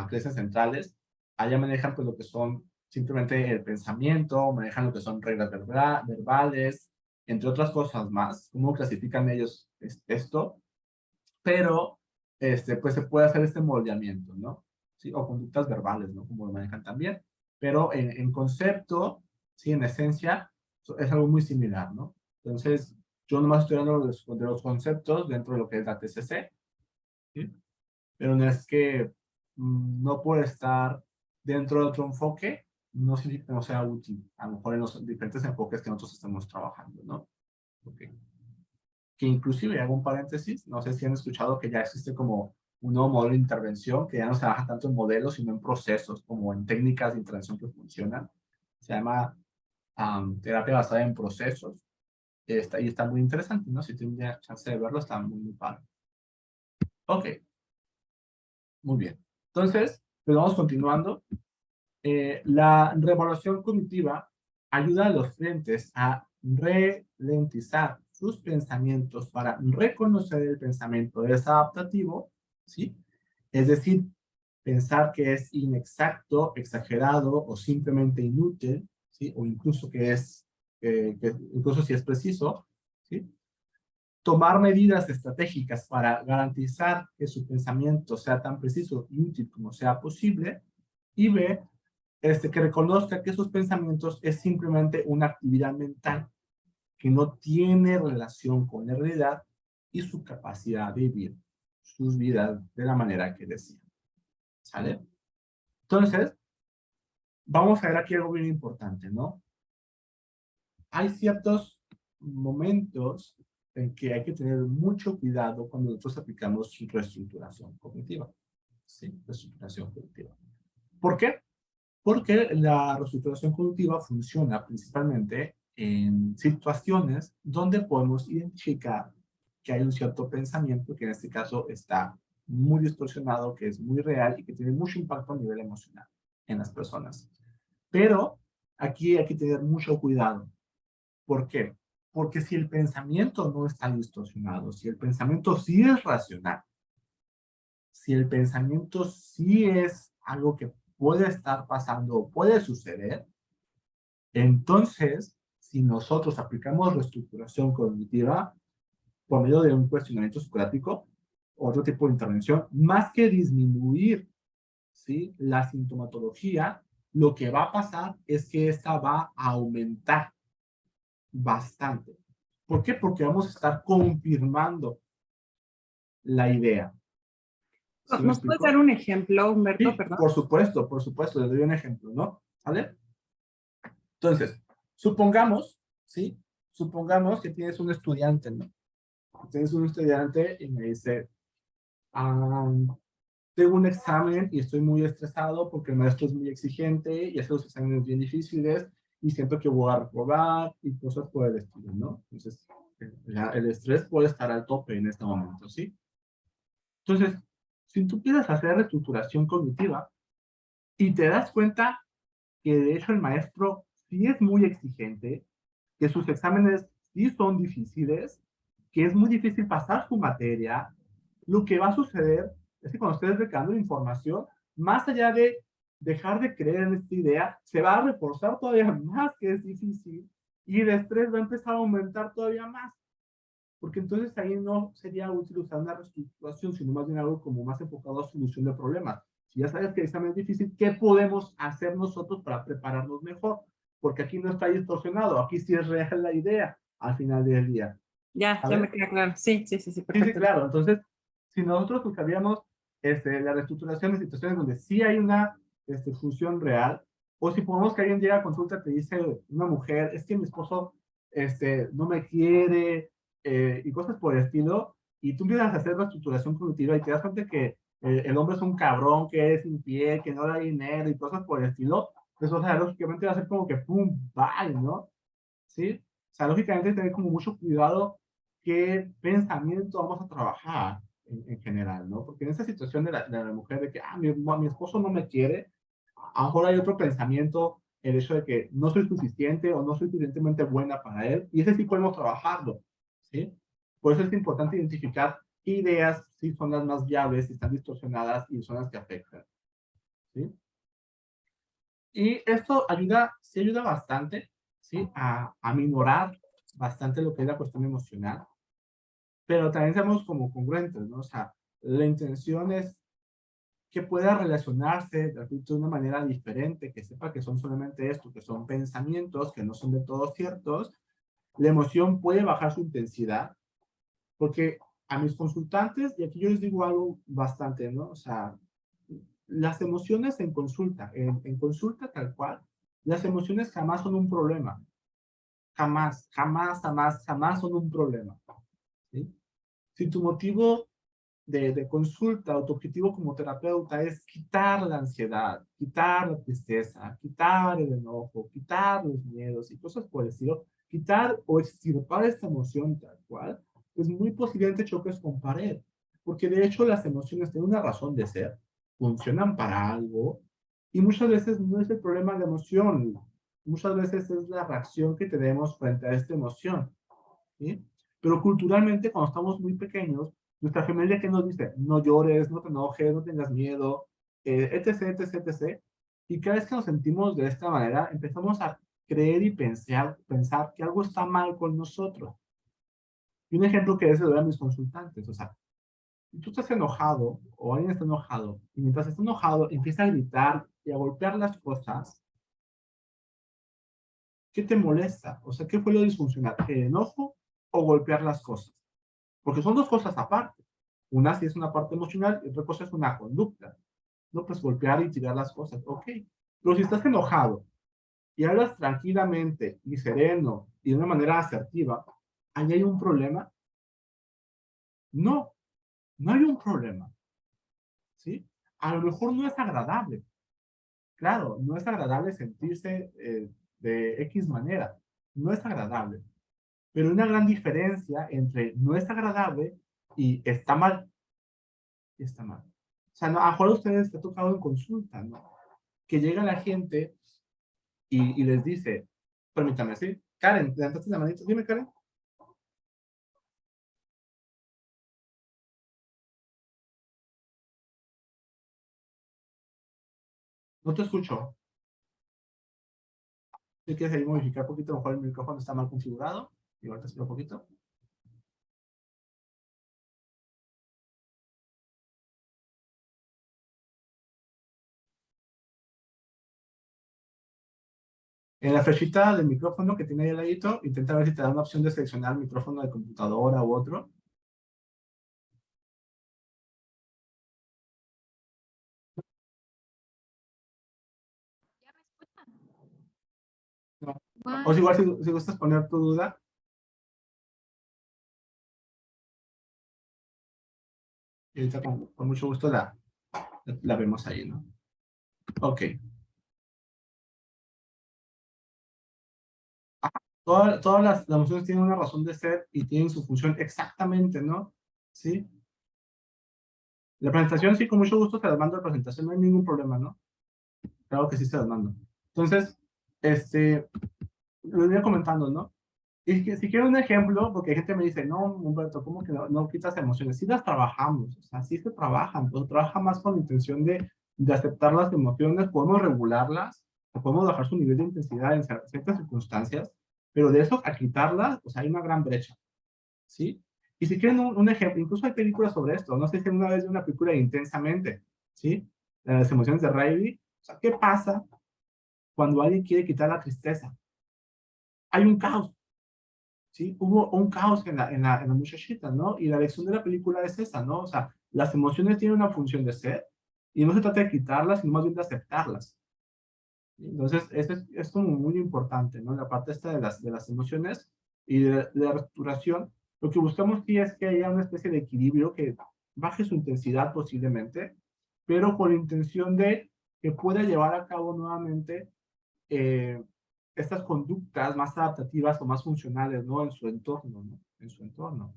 creencias centrales. Allá manejan pues lo que son simplemente el pensamiento, manejan lo que son reglas verbales, entre otras cosas más, cómo clasifican ellos esto, pero pues se puede hacer este moldeamiento, ¿no? ¿Sí? O conductas verbales, ¿no? Como lo manejan también, pero en concepto, sí, en esencia, es algo muy similar, ¿no? Entonces, yo nomás estoy hablando de los conceptos dentro de lo que es la TCC, ¿sí? Pero no es que no por estar dentro de otro enfoque, no significa que no sea útil, a lo mejor en los diferentes enfoques que nosotros estamos trabajando, ¿no? Okay. Que inclusive, hago un paréntesis, no sé si han escuchado que ya existe como un nuevo modelo de intervención, que ya no se trabaja tanto en modelos, sino en procesos, como en técnicas de intervención que funcionan. Se llama terapia basada en procesos. Y está muy interesante, ¿no? Si tienen ya chance de verlo, está muy, muy padre. Ok, muy bien. Entonces, pues vamos continuando. La reevaluación cognitiva ayuda a los clientes a ralentizar sus pensamientos para reconocer el pensamiento desadaptativo, ¿sí? Es decir, pensar que es inexacto, exagerado o simplemente inútil, ¿sí? O incluso incluso si es preciso, ¿sí? Tomar medidas estratégicas para garantizar que su pensamiento sea tan preciso y útil como sea posible, y B, que reconozca que sus pensamientos es simplemente una actividad mental que no tiene relación con la realidad y su capacidad de vivir sus vidas de la manera que desean. ¿Sale? Entonces, vamos a ver aquí algo bien importante, ¿no? Hay ciertos momentos en que hay que tener mucho cuidado cuando nosotros aplicamos reestructuración cognitiva. ¿Sí? Reestructuración cognitiva. ¿Por qué? Porque la reestructuración cognitiva funciona principalmente en situaciones donde podemos identificar que hay un cierto pensamiento que en este caso está muy distorsionado, que es muy real y que tiene mucho impacto a nivel emocional en las personas. Pero aquí hay que tener mucho cuidado. ¿Por qué? Porque si el pensamiento no está distorsionado, si el pensamiento sí es racional, si el pensamiento sí es algo que puede estar pasando o puede suceder, entonces, si nosotros aplicamos reestructuración cognitiva por medio de un cuestionamiento socrático, otro tipo de intervención, más que disminuir, ¿sí?, la sintomatología, lo que va a pasar es que esta va a aumentar bastante. ¿Por qué? Porque vamos a estar confirmando la idea. ¿Sí me ¿Nos puedes explico? dar un ejemplo, Humberto? Sí, Perdón. por supuesto, les doy un ejemplo, ¿no? ¿Vale? Entonces, supongamos, ¿sí? Supongamos que tienes un estudiante, ¿no? Tienes un estudiante y me dice, ah, tengo un examen y estoy muy estresado porque el maestro es muy exigente y hace los exámenes bien difíciles y siento que voy a reprobar y cosas por el estilo, ¿no? Entonces, el estrés puede estar al tope en este momento, ¿sí? Entonces, si tú quieres hacer reestructuración cognitiva y te das cuenta que de hecho el maestro sí es muy exigente, que sus exámenes sí son difíciles, que es muy difícil pasar su materia, lo que va a suceder es que cuando ustedes recabando información, más allá de dejar de creer en esta idea, se va a reforzar todavía más que es difícil y el estrés va a empezar a aumentar todavía más. Porque entonces ahí no sería útil usar una reestructuración, sino más bien algo como más enfocado a solución de problemas. Si ya sabes que el examen es difícil, ¿qué podemos hacer nosotros para prepararnos mejor? Porque aquí no está distorsionado, aquí sí es real la idea al final del día. Ya me queda claro. Sí, perfecto. Claro. Entonces, si nosotros usaríamos la reestructuración de situaciones donde sí hay una función real, o si ponemos que alguien llega a consulta y te dice una mujer, es que mi esposo no me quiere, y cosas por el estilo, y tú empiezas a hacer reestructuración cognitiva y te das cuenta que el hombre es un cabrón, que es infiel, que no da dinero y cosas por el estilo, pues, o sea, lógicamente va a ser como que pum, bye, ¿no? ¿Sí? O sea, lógicamente tener como mucho cuidado qué pensamiento vamos a trabajar en general, ¿no? Porque en esa situación de la mujer de que, mi esposo no me quiere, a lo mejor hay otro pensamiento, el hecho de que no soy suficiente o no soy suficientemente buena para él, y ese sí podemos trabajarlo, ¿sí? Por eso es importante identificar qué ideas sí son las más viables, si están distorsionadas y son las que afectan, ¿sí? Y esto ayuda, sí ayuda bastante, ¿sí? A minorar bastante lo que es la cuestión emocional, pero también seamos como congruentes, ¿no? O sea, la intención es que pueda relacionarse de una manera diferente, que sepa que son solamente esto, que son pensamientos, que no son de todos ciertos. La emoción puede bajar su intensidad, porque a mis consultantes, y aquí yo les digo algo bastante, ¿no? O sea, las emociones en consulta, en consulta tal cual, las emociones jamás son un problema. Jamás, jamás, jamás, jamás son un problema. ¿Sí? Si tu motivo de consulta o tu objetivo como terapeuta es quitar la ansiedad, quitar la tristeza, quitar el enojo, quitar los miedos y cosas por el estilo, quitar o extirpar esta emoción tal cual, pues muy posiblemente choques con pared. Porque de hecho las emociones tienen una razón de ser, funcionan para algo y muchas veces no es el problema de la emoción, muchas veces es la reacción que tenemos frente a esta emoción. ¿Sí? Pero culturalmente, cuando estamos muy pequeños, nuestra familia que nos dice, no llores, no te enojes, no tengas miedo, etc, etc, etc. Y cada vez que nos sentimos de esta manera, empezamos a creer y pensar que algo está mal con nosotros. Y un ejemplo que les doy a mis consultantes, o sea, si tú estás enojado o alguien está enojado, y mientras está enojado empieza a gritar y a golpear las cosas, ¿qué te molesta? O sea, ¿qué fue lo disfuncional? ¿El enojo o golpear las cosas? Porque son dos cosas aparte. Una sí es una parte emocional y otra cosa es una conducta. No, pues golpear y tirar las cosas, ok. Pero si estás enojado y hablas tranquilamente y sereno y de una manera asertiva, ¿ahí hay un problema? No, no hay un problema. ¿Sí? A lo mejor no es agradable. Claro, no es agradable sentirse de X manera. No es agradable. Pero hay una gran diferencia entre no es agradable y está mal. Está mal. O sea, no, a lo mejor a ustedes les ha tocado en consulta, ¿no? Que llega la gente y les dice, permítame, ¿sí? Karen, levantaste la manita, dime, Karen. No te escucho. Si quieres ahí modificar un poquito, a lo mejor el micrófono está mal configurado. Igual te espero un poquito. En la flechita del micrófono que tiene ahí al ladito, intenta ver si te da una opción de seleccionar micrófono de computadora u otro. No. O si igual si gustas poner tu duda. Y ahorita con mucho gusto la vemos ahí, ¿no? Ok. Todas las emociones tienen una razón de ser y tienen su función exactamente, ¿no? ¿Sí? La presentación, sí, con mucho gusto te las mando la presentación, no hay ningún problema, ¿no? Claro que sí te las mando. Entonces, lo iría comentando, ¿no? Y que, si quiero un ejemplo, porque hay gente que me dice, no, Humberto, ¿cómo que no quitas emociones? Sí las trabajamos, o sea, sí se trabajan, pero trabaja más con la intención de aceptar las emociones, podemos regularlas, o podemos bajar su nivel de intensidad en ciertas circunstancias, pero de eso a quitarlas, o sea, hay una gran brecha, ¿sí? Y si quieren un ejemplo, incluso hay películas sobre esto, no sé si una vez vi una película de Intensamente, ¿sí? Las emociones de Riley, o sea, ¿qué pasa cuando alguien quiere quitar la tristeza? Hay un caos. ¿Sí? Hubo un caos en la muchachita, ¿no? Y la lección de la película es esa, ¿no? O sea, las emociones tienen una función de ser y no se trata de quitarlas, sino más bien de aceptarlas. Entonces, eso es como muy importante, ¿no? La parte esta de las emociones y de la reestructuración, lo que buscamos sí es que haya una especie de equilibrio que baje su intensidad posiblemente, pero con la intención de que pueda llevar a cabo nuevamente eh, estas conductas más adaptativas o más funcionales, ¿no? En su entorno, ¿no? En su entorno.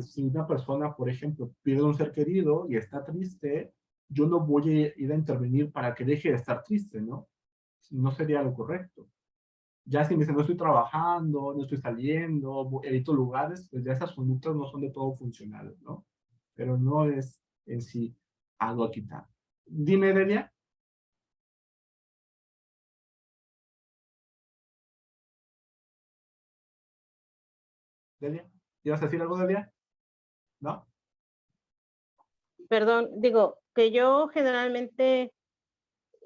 Si una persona, por ejemplo, pierde un ser querido y está triste, yo no voy a ir a intervenir para que deje de estar triste, ¿no? No sería lo correcto. Ya si me dicen, no estoy trabajando, no estoy saliendo, evito lugares, pues ya esas conductas no son de todo funcionales, ¿no? Pero no es en sí algo a quitar. Dime, Delia. Delia, ¿ibas a decir algo, Delia? ¿No? Perdón, digo que yo generalmente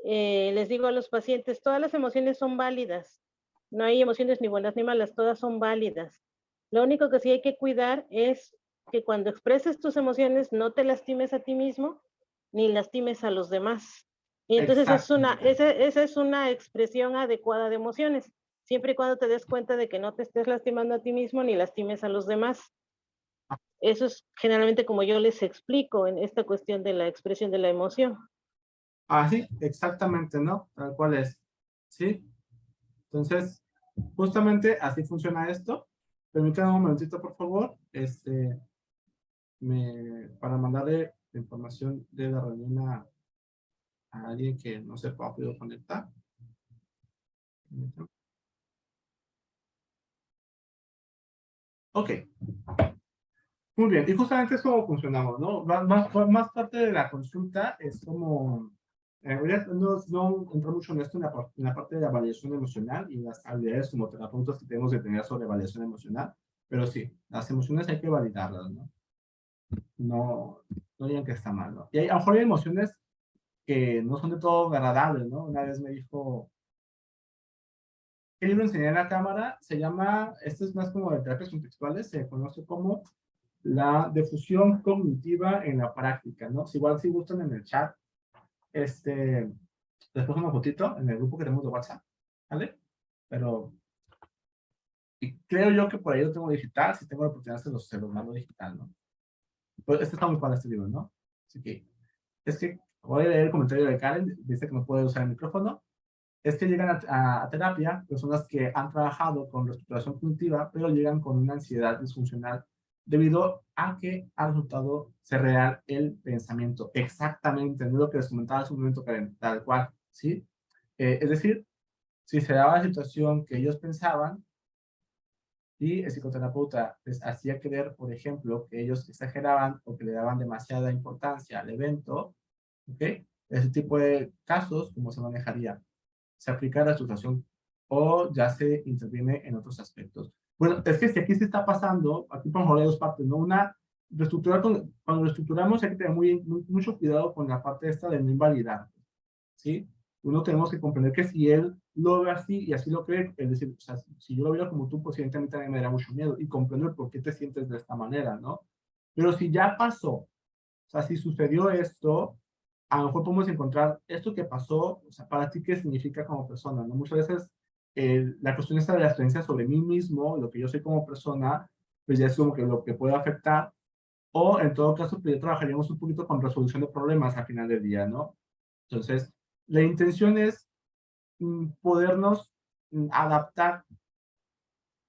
les digo a los pacientes, todas las emociones son válidas. No hay emociones ni buenas ni malas, todas son válidas. Lo único que sí hay que cuidar es que cuando expreses tus emociones no te lastimes a ti mismo ni lastimes a los demás. Y entonces esa es una expresión adecuada de emociones, siempre y cuando te des cuenta de que no te estés lastimando a ti mismo ni lastimes a los demás. Eso es generalmente como yo les explico en esta cuestión de la expresión de la emoción. Sí, exactamente, ¿no? Tal cual es. ¿Sí? Entonces, justamente así funciona esto. Permítanme un momentito, por favor, para mandarle la información de la reunión a alguien que no se pueda poder conectar. Ok. Muy bien, y justamente es como funcionamos, ¿no? Más parte de la consulta es como, no entro mucho en esto en la parte de la validación emocional y las habilidades como terapeutas que tenemos que tener sobre validación emocional, pero sí, las emociones hay que validarlas, ¿no? No digan que está mal, ¿no? Y a lo mejor hay emociones que no son de todo agradables, ¿no? Una vez me dijo, ¿qué libro enseñé en la cámara? Se llama, esto es más como de terapias contextuales, se conoce como la difusión cognitiva en la práctica, ¿no? Igual si gustan en el chat, les pongo una fotito en el grupo que tenemos de WhatsApp, ¿vale? Pero y creo yo que por ahí lo tengo digital, si tengo la oportunidad se los mando digital, ¿no? Pues está muy padre este libro, ¿no? Así que, es que voy a leer el comentario de Karen, dice que no puede usar el micrófono, es que llegan a terapia personas que han trabajado con reestructuración cognitiva, pero llegan con una ansiedad disfuncional debido a que ha resultado ser real el pensamiento. Exactamente, no es lo que les comentaba hace un momento, Karen, tal cual, ¿sí? Es decir, si se daba la situación que ellos pensaban y el psicoterapeuta les hacía creer, por ejemplo, que ellos exageraban o que le daban demasiada importancia al evento, ¿ok? ese tipo de casos, ¿cómo se manejaría? ¿Se aplica la reestructuración o ya se interviene en otros aspectos? Bueno, es que si aquí se está pasando, aquí por ejemplo hay dos partes, ¿no? Una, reestructurar cuando reestructuramos hay que tener mucho cuidado con la parte esta de no invalidar, ¿sí? Uno tenemos que comprender que si él lo ve así y así lo cree, es decir, o sea, si yo lo veo como tú, pues evidentemente a mí también me da mucho miedo y comprendo el por qué te sientes de esta manera, ¿no? Pero si ya pasó, o sea, si sucedió esto, a lo mejor podemos encontrar esto que pasó, o sea, para ti qué significa como persona, ¿no? Muchas veces la cuestión esta de las creencias sobre mí mismo, lo que yo soy como persona, pues ya es como que lo que puede afectar, o en todo caso, pues ya trabajaríamos un poquito con resolución de problemas al final del día, ¿no? Entonces, la intención es podernos adaptar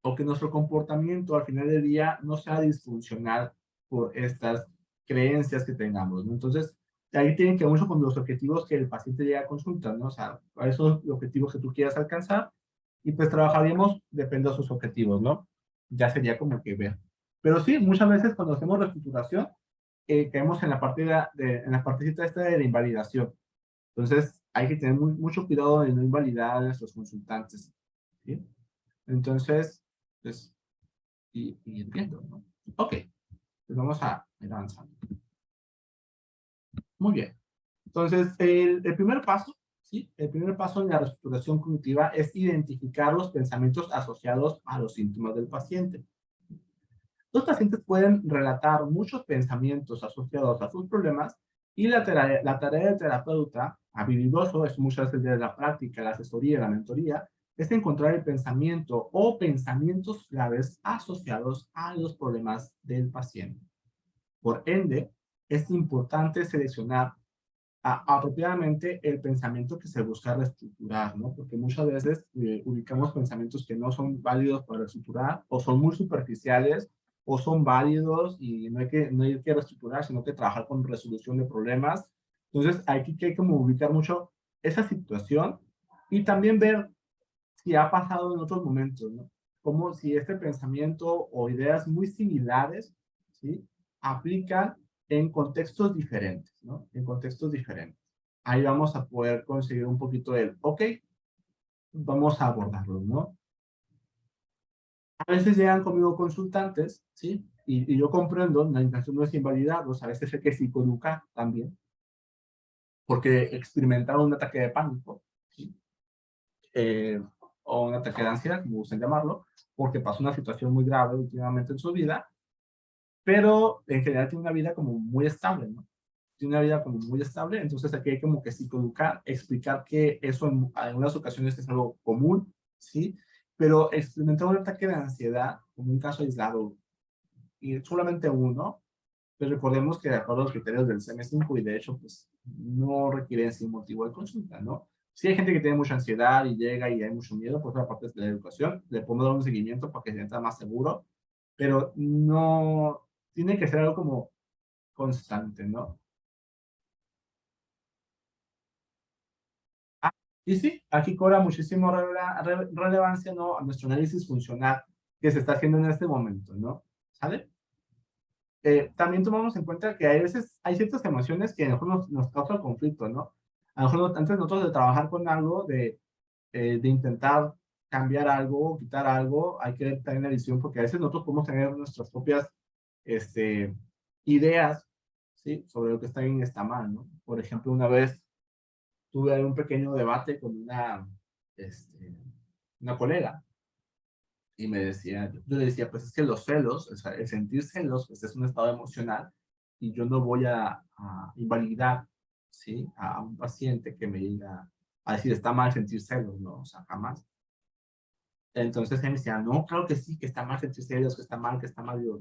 o que nuestro comportamiento al final del día no sea disfuncional por estas creencias que tengamos, ¿no? Entonces, ahí tienen que ver mucho con los objetivos que el paciente llega a consulta, ¿no? O sea, cuáles son los objetivos que tú quieras alcanzar y pues trabajaríamos depende de sus objetivos, ¿no? Ya sería como que ver. Pero sí, muchas veces cuando hacemos reestructuración, caemos en la en la partecita esta de la invalidación. Entonces, hay que tener mucho cuidado de no invalidar a nuestros consultantes, ¿sí? Entonces, pues, y entiendo, ¿no? Ok, pues vamos a ir avanzando. Muy bien. Entonces, el primer paso, ¿sí? El primer paso en la reestructuración cognitiva es identificar los pensamientos asociados a los síntomas del paciente. Los pacientes pueden relatar muchos pensamientos asociados a sus problemas y la tarea del terapeuta habilidoso, es muchas veces de la práctica, la asesoría y la mentoría, es encontrar el pensamiento o pensamientos claves asociados a los problemas del paciente. Por ende, es importante seleccionar apropiadamente el pensamiento que se busca reestructurar, ¿no? Porque muchas veces ubicamos pensamientos que no son válidos para reestructurar o son muy superficiales o son válidos y no hay que reestructurar, sino que trabajar con resolución de problemas. Entonces, aquí hay que como ubicar mucho esa situación y también ver si ha pasado en otros momentos, ¿no? Como si este pensamiento o ideas muy similares, ¿sí? Aplican en contextos diferentes, ¿no? En contextos diferentes. Ahí vamos a poder conseguir un poquito el, ok, vamos a abordarlo, ¿no? A veces llegan conmigo consultantes, ¿sí? Y yo comprendo, la intención no es invalidarlos, a veces hay que psicoeducar también, porque experimentaron un ataque de pánico, ¿sí? O un ataque de ansiedad, como gusten llamarlo, porque pasó una situación muy grave últimamente en su vida, pero en general tiene una vida como muy estable, ¿no? Tiene una vida como muy estable, entonces aquí hay como que psicoeducar, explicar que eso en algunas ocasiones es algo común, ¿sí? Pero experimentar un ataque de ansiedad como un caso aislado y solamente uno, pues recordemos que de acuerdo a los criterios del CM5 y de hecho, pues no requieren sin motivo de consulta, ¿no? Si hay gente que tiene mucha ansiedad y llega y hay mucho miedo, pues aparte de la educación, le podemos dar un seguimiento para que se sienta más seguro, pero no, tiene que ser algo como constante, ¿no? Ah, y sí, aquí cobra muchísimo relevancia, ¿no? A nuestro análisis funcional que se está haciendo en este momento, ¿no? ¿Sale? También tomamos en cuenta que hay veces, hay ciertas emociones que a lo mejor nos causan conflicto, ¿no? A lo mejor antes nosotros de trabajar con algo, de intentar cambiar algo, quitar algo, hay que tener la visión porque a veces nosotros podemos tener nuestras propias este, ideas, ¿sí? Sobre lo que está bien y está mal, ¿no? Por ejemplo, una vez tuve un pequeño debate con una colega y me decía, yo le decía, pues es que los celos, o sea, el sentir celos, pues es un estado emocional y yo no voy a invalidar, ¿sí? A un paciente que me diga, a decir, está mal sentir celos, ¿no? O sea, jamás. Entonces él me decía, no, claro que sí, que está mal sentir celos, que está mal. Yo,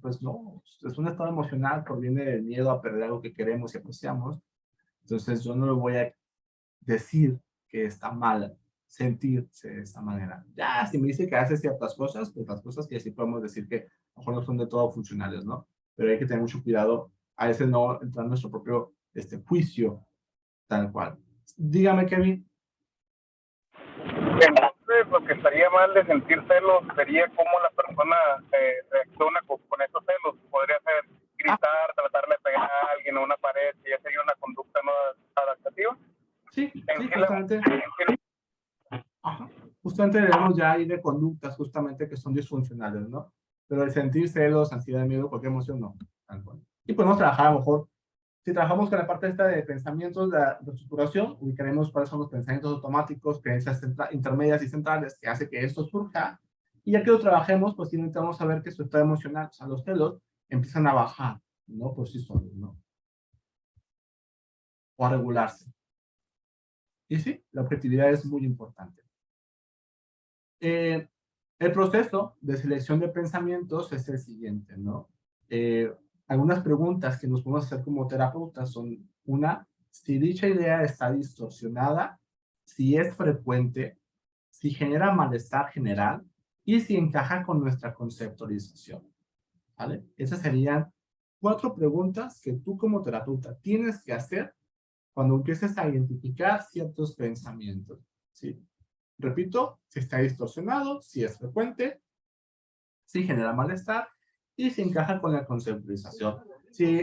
pues no, es un estado emocional, proviene del miedo a perder algo que queremos y apreciamos. Entonces yo no le voy a decir que está mal sentirse de esta manera. Ya, si me dice que hace ciertas cosas, pues las cosas que sí podemos decir que a lo mejor no son de todo funcionales, ¿no? Pero hay que tener mucho cuidado, a veces no entrar en nuestro propio juicio, tal cual. Dígame, Kevin. Entonces, lo que estaría mal de sentir celos sería cómo la persona reacciona con esos celos. Podría ser gritar, tratarle de pegar a alguin a una pared, y ya sería una conducta no educativa. Sí, En sí, sí la- justamente. Ajá. Justamente debemos ya ir de conductas justamente que son disfuncionales, ¿no? Pero el sentir celos, ansiedad, miedo, cualquier emoción, no. Tal cual. Y podemos trabajar a lo mejor, si trabajamos con la parte esta de pensamientos de reestructuración, ubicaremos cuáles son los pensamientos automáticos, creencias intermedias y centrales que hace que esto surja. Y ya que lo trabajemos, pues intentamos saber que su estado emocional, o sea, los celos, empiezan a bajar, ¿no? Por sí solos, ¿no? O a regularse. Y sí, la objetividad es muy importante. El proceso de selección de pensamientos es el siguiente, ¿no? Algunas preguntas que nos podemos hacer como terapeutas son, una, si dicha idea está distorsionada, si es frecuente, si genera malestar general y si encaja con nuestra conceptualización, ¿vale? Esas serían 4 preguntas que tú como terapeuta tienes que hacer cuando empieces a identificar ciertos pensamientos, ¿sí? Repito, si está distorsionado, si es frecuente, si genera malestar y si encaja con la conceptualización. Si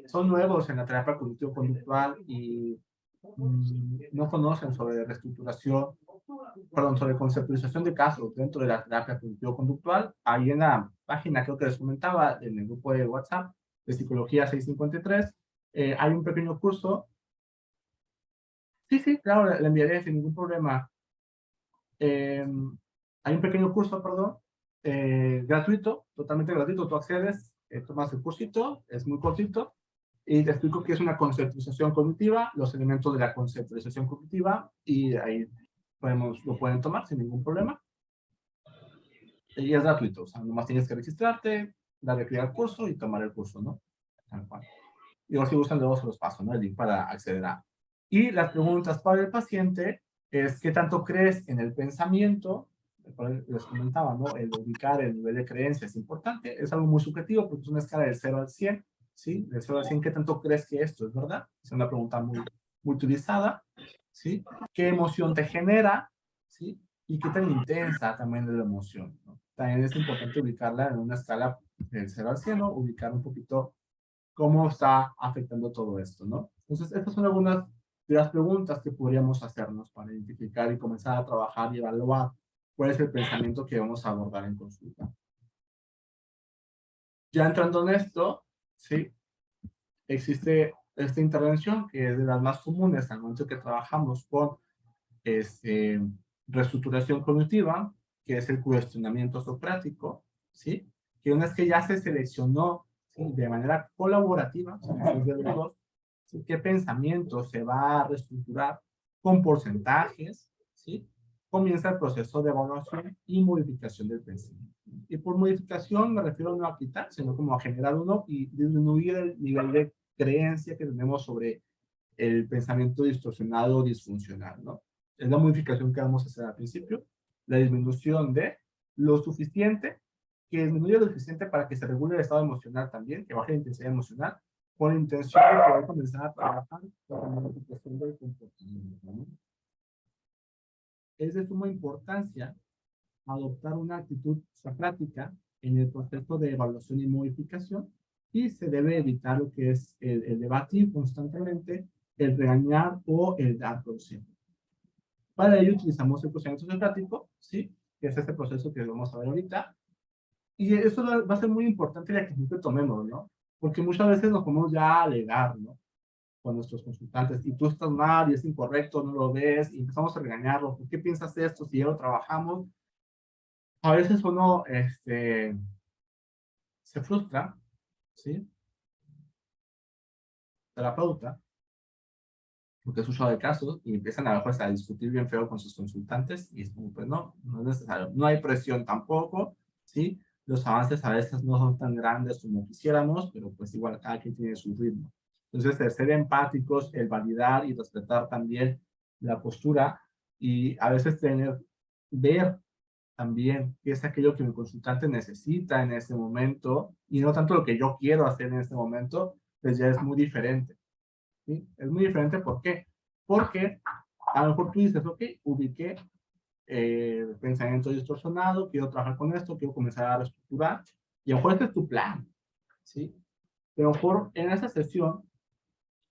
son nuevos en la terapia cognitivo-conductual y no conocen sobre reestructuración, perdón, sobre conceptualización de casos dentro de la terapia cognitivo-conductual, ahí en la página, creo que les comentaba, en el grupo de WhatsApp de Psicología 653, hay un pequeño curso. Sí, sí, claro, le enviaré sin ningún problema. Hay un pequeño curso, perdón, gratuito, totalmente gratuito. Tú accedes, tomas el cursito, es muy cortito, y te explico qué es una conceptualización cognitiva, los elementos de la conceptualización cognitiva, y ahí lo pueden tomar sin ningún problema. Y es gratuito, o sea, nomás tienes que registrarte, darle clic al curso y tomar el curso, ¿no? Tal cual. Y si gustan, luego se los paso, ¿no? El link para acceder a. Y las preguntas para el paciente es, ¿qué tanto crees en el pensamiento? Les comentaba, ¿no? El ubicar el nivel de creencia es importante. Es algo muy subjetivo porque es una escala del 0 al 100, ¿sí? Del 0 al 100, ¿qué tanto crees que esto es verdad? Es una pregunta muy, muy utilizada, ¿sí? ¿Qué emoción te genera? ¿Sí? Y qué tan intensa también es la emoción, ¿no? También es importante ubicarla en una escala del 0 al 100, ¿no? Ubicar un poquito cómo está afectando todo esto, ¿no? Entonces, estas son algunas de las preguntas que podríamos hacernos para identificar y comenzar a trabajar y evaluar cuál es el pensamiento que vamos a abordar en consulta. Ya entrando en esto, sí, existe esta intervención que es de las más comunes al momento que trabajamos con reestructuración cognitiva, que es el cuestionamiento socrático, ¿sí? Que una vez que ya se seleccionó, ¿sí?, de manera colaborativa, de los dos, ¿sí?, qué pensamiento se va a reestructurar con porcentajes, ¿sí? Comienza el proceso de evaluación y modificación del pensamiento. Y por modificación me refiero no a quitar, sino como a generar uno y disminuir el nivel de creencia que tenemos sobre el pensamiento distorsionado o disfuncional, ¿no? Es la modificación que vamos a hacer al principio, la disminución de lo suficiente, que disminuya lo suficiente para que se regule el estado emocional también, que baje la intensidad emocional, con la intención de poder comenzar a trabajar con la modificación del comportamiento, ¿no? Es de suma importancia adoptar una actitud socrática en el proceso de evaluación y modificación, y se debe evitar lo que es el debatir constantemente, el regañar o el dar consejo. Para ello utilizamos el procesamiento socrático, ¿sí? Que es este proceso que vamos a ver ahorita. Y eso va a ser muy importante la actitud que tomemos, ¿no? Porque muchas veces nos podemos ya alegar, ¿no? Con nuestros consultantes, y tú estás mal, y es incorrecto, no lo ves, y empezamos a regañarlo. ¿Por qué piensas esto si ya lo trabajamos? A veces uno se frustra, ¿sí? Terapeuta, porque es un show de casos, y empiezan a veces a discutir bien feo con sus consultantes, y es como, pues no, no es necesario. No hay presión tampoco, ¿sí? Los avances a veces no son tan grandes como quisiéramos, pero pues igual cada quien tiene su ritmo. Entonces, el ser empáticos, el validar y respetar también la postura, y a veces ver también qué es aquello que mi consultante necesita en este momento, y no tanto lo que yo quiero hacer en este momento, pues ya es muy diferente. ¿Sí? Es muy diferente, ¿por qué? Porque a lo mejor tú dices, ok, ubiqué pensamiento distorsionado, quiero trabajar con esto, quiero comenzar a reestructurar, y a lo mejor este es tu plan, ¿sí? Pero a lo mejor en esa sesión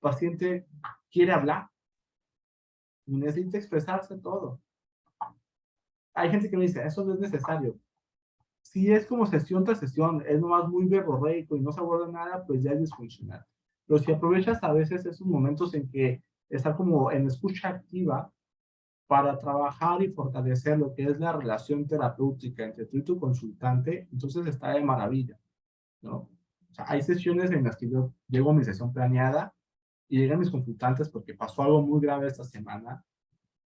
paciente quiere hablar y necesita expresarse todo. Hay gente que me dice, eso no es necesario. Si es como sesión tras sesión, es nomás muy verborreico y no se aborda nada, pues ya es disfuncional. Pero si aprovechas a veces esos momentos en que está como en escucha activa para trabajar y fortalecer lo que es la relación terapéutica entre tú y tu consultante, entonces está de maravilla, ¿no? O sea, hay sesiones en las que yo llego a mi sesión planeada y llegan mis consultantes porque pasó algo muy grave esta semana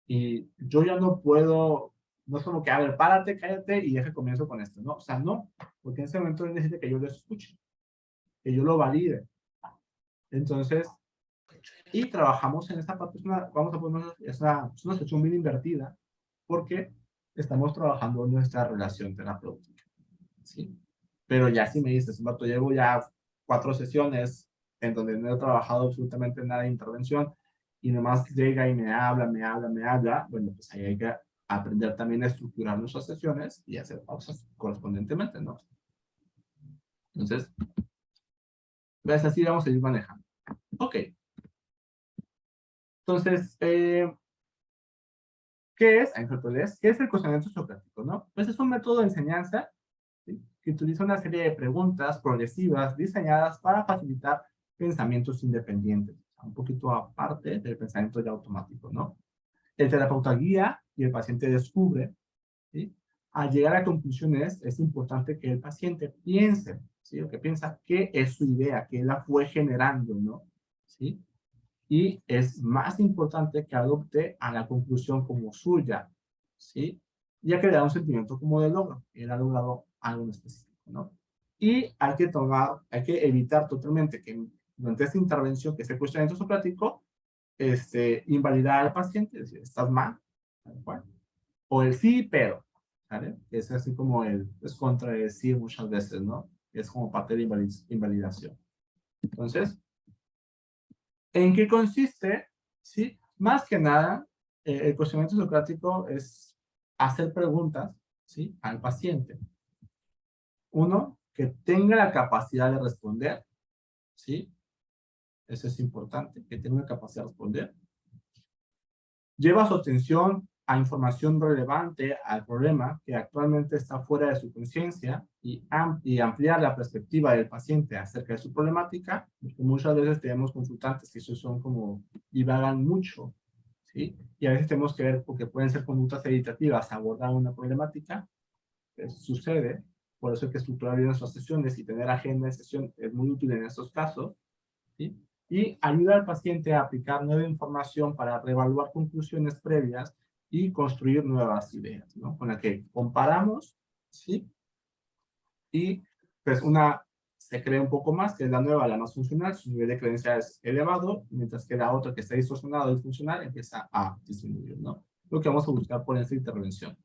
y yo ya no puedo, no es como que, a ver, párate, cállate y deje comienzo con esto, ¿no? O sea, no, porque en ese momento necesita que yo lo escuche, que yo lo valide. Entonces, y trabajamos en esta parte, vamos a poner, es una sesión bien invertida, porque estamos trabajando nuestra relación terapéutica, ¿sí? Pero ya si me dices, Humberto, llevo ya 4 sesiones en donde no he trabajado absolutamente nada de intervención, y nomás llega y me habla, bueno, pues ahí hay que aprender también a estructurar nuestras sesiones y hacer pausas correspondientemente, ¿no? Entonces, pues así vamos a ir manejando. Ok. Entonces, ¿qué es? ¿Qué es el cuestionamiento socrático, no? Pues es un método de enseñanza, ¿sí?, que utiliza una serie de preguntas progresivas diseñadas para facilitar pensamientos independientes, un poquito aparte del pensamiento ya automático, ¿no? El terapeuta guía y el paciente descubre, ¿sí? Al llegar a conclusiones, es importante que el paciente piense, ¿sí? O que piensa qué es su idea, que la fue generando, ¿no? ¿Sí? Y es más importante que adopte a la conclusión como suya, ¿sí? Ya que le da un sentimiento como de logro, él ha logrado algo en específico, ¿no? Y hay que evitar totalmente que durante esta intervención, que es el cuestionamiento socrático, invalidar al paciente, es decir, estás mal, tal cual. O el sí, pero, ¿vale? Es así como es contradecir muchas veces, ¿no? Es como parte de invalidación. Entonces, ¿en qué consiste? ¿Sí? Más que nada, el cuestionamiento socrático es hacer preguntas, ¿sí?, al paciente. Uno, que tenga la capacidad de responder, ¿sí? Eso es importante, que tenga la capacidad de responder. Lleva su atención a información relevante al problema que actualmente está fuera de su conciencia y ampliar la perspectiva del paciente acerca de su problemática, porque muchas veces tenemos consultantes que esos son como divagan mucho, ¿sí? Y a veces tenemos que ver, porque pueden ser conductas evitativas, abordar una problemática, que sucede, por eso hay que estructurar bien nuestras sesiones y tener agenda de sesión es muy útil en estos casos, ¿sí? Y ayuda al paciente a aplicar nueva información para reevaluar conclusiones previas y construir nuevas ideas, ¿no? Con la que comparamos, ¿sí? Y pues una se cree un poco más, que es la nueva, la más funcional, su nivel de creencia es elevado, mientras que la otra que está distorsionada y funcional empieza a disminuir, ¿no? Lo que vamos a buscar por esta intervención.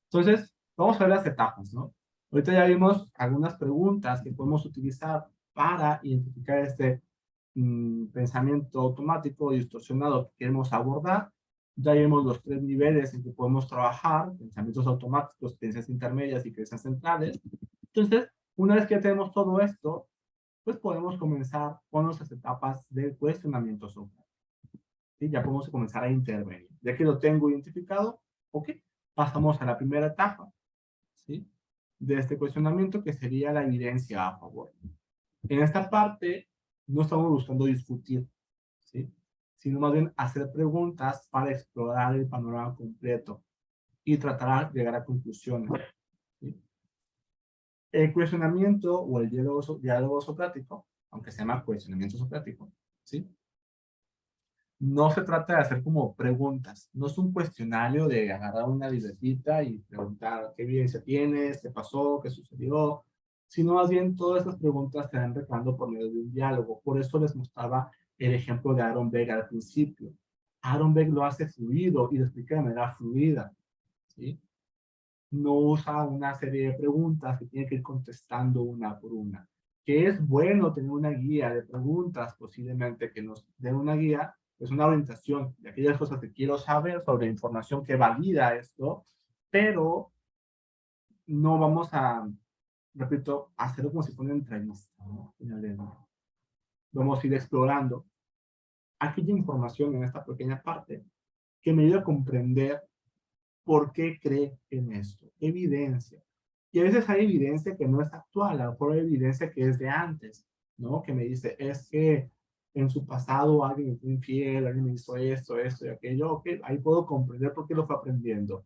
Entonces, vamos a ver las etapas, ¿no? Ahorita ya vimos algunas preguntas que podemos utilizar para identificar este pensamiento automático distorsionado que queremos abordar. Ya vimos los 3 niveles en que podemos trabajar: pensamientos automáticos, creencias intermedias y creencias centrales. Entonces, una vez que tenemos todo esto, pues podemos comenzar con nuestras etapas de cuestionamiento social. ¿Sí? Ya podemos comenzar a intervenir. Ya que lo tengo identificado, ok, pasamos a la primera etapa, ¿sí?, de este cuestionamiento, que sería la evidencia a favor. En esta parte no estamos buscando discutir, ¿sí?, sino más bien hacer preguntas para explorar el panorama completo y tratar de llegar a conclusiones, ¿sí? El cuestionamiento o el diálogo socrático, aunque se llama cuestionamiento socrático, ¿sí?, no se trata de hacer como preguntas, no es un cuestionario de agarrar una libretita y preguntar qué evidencia tienes, qué pasó, qué sucedió, sino más bien todas estas preguntas se van recabando por medio de un diálogo. Por eso les mostraba el ejemplo de Aaron Beck al principio. Aaron Beck lo hace fluido y lo explica de manera fluida, ¿sí? No usa una serie de preguntas que tiene que ir contestando una por una. Que es bueno tener una guía de preguntas, posiblemente que nos den una guía, es una orientación de aquellas cosas que quiero saber sobre información que valida esto, pero no vamos a, repito, hacerlo como si fuera una entrevista, ¿no? Vamos a ir explorando aquella información en esta pequeña parte que me ayuda a comprender por qué cree en esto, evidencia. Y a veces hay evidencia que no es actual, a lo mejor hay evidencia que es de antes, ¿no? Que me dice, es que en su pasado alguien me fue infiel, alguien me hizo esto y aquello, ok, ahí puedo comprender por qué lo fue aprendiendo.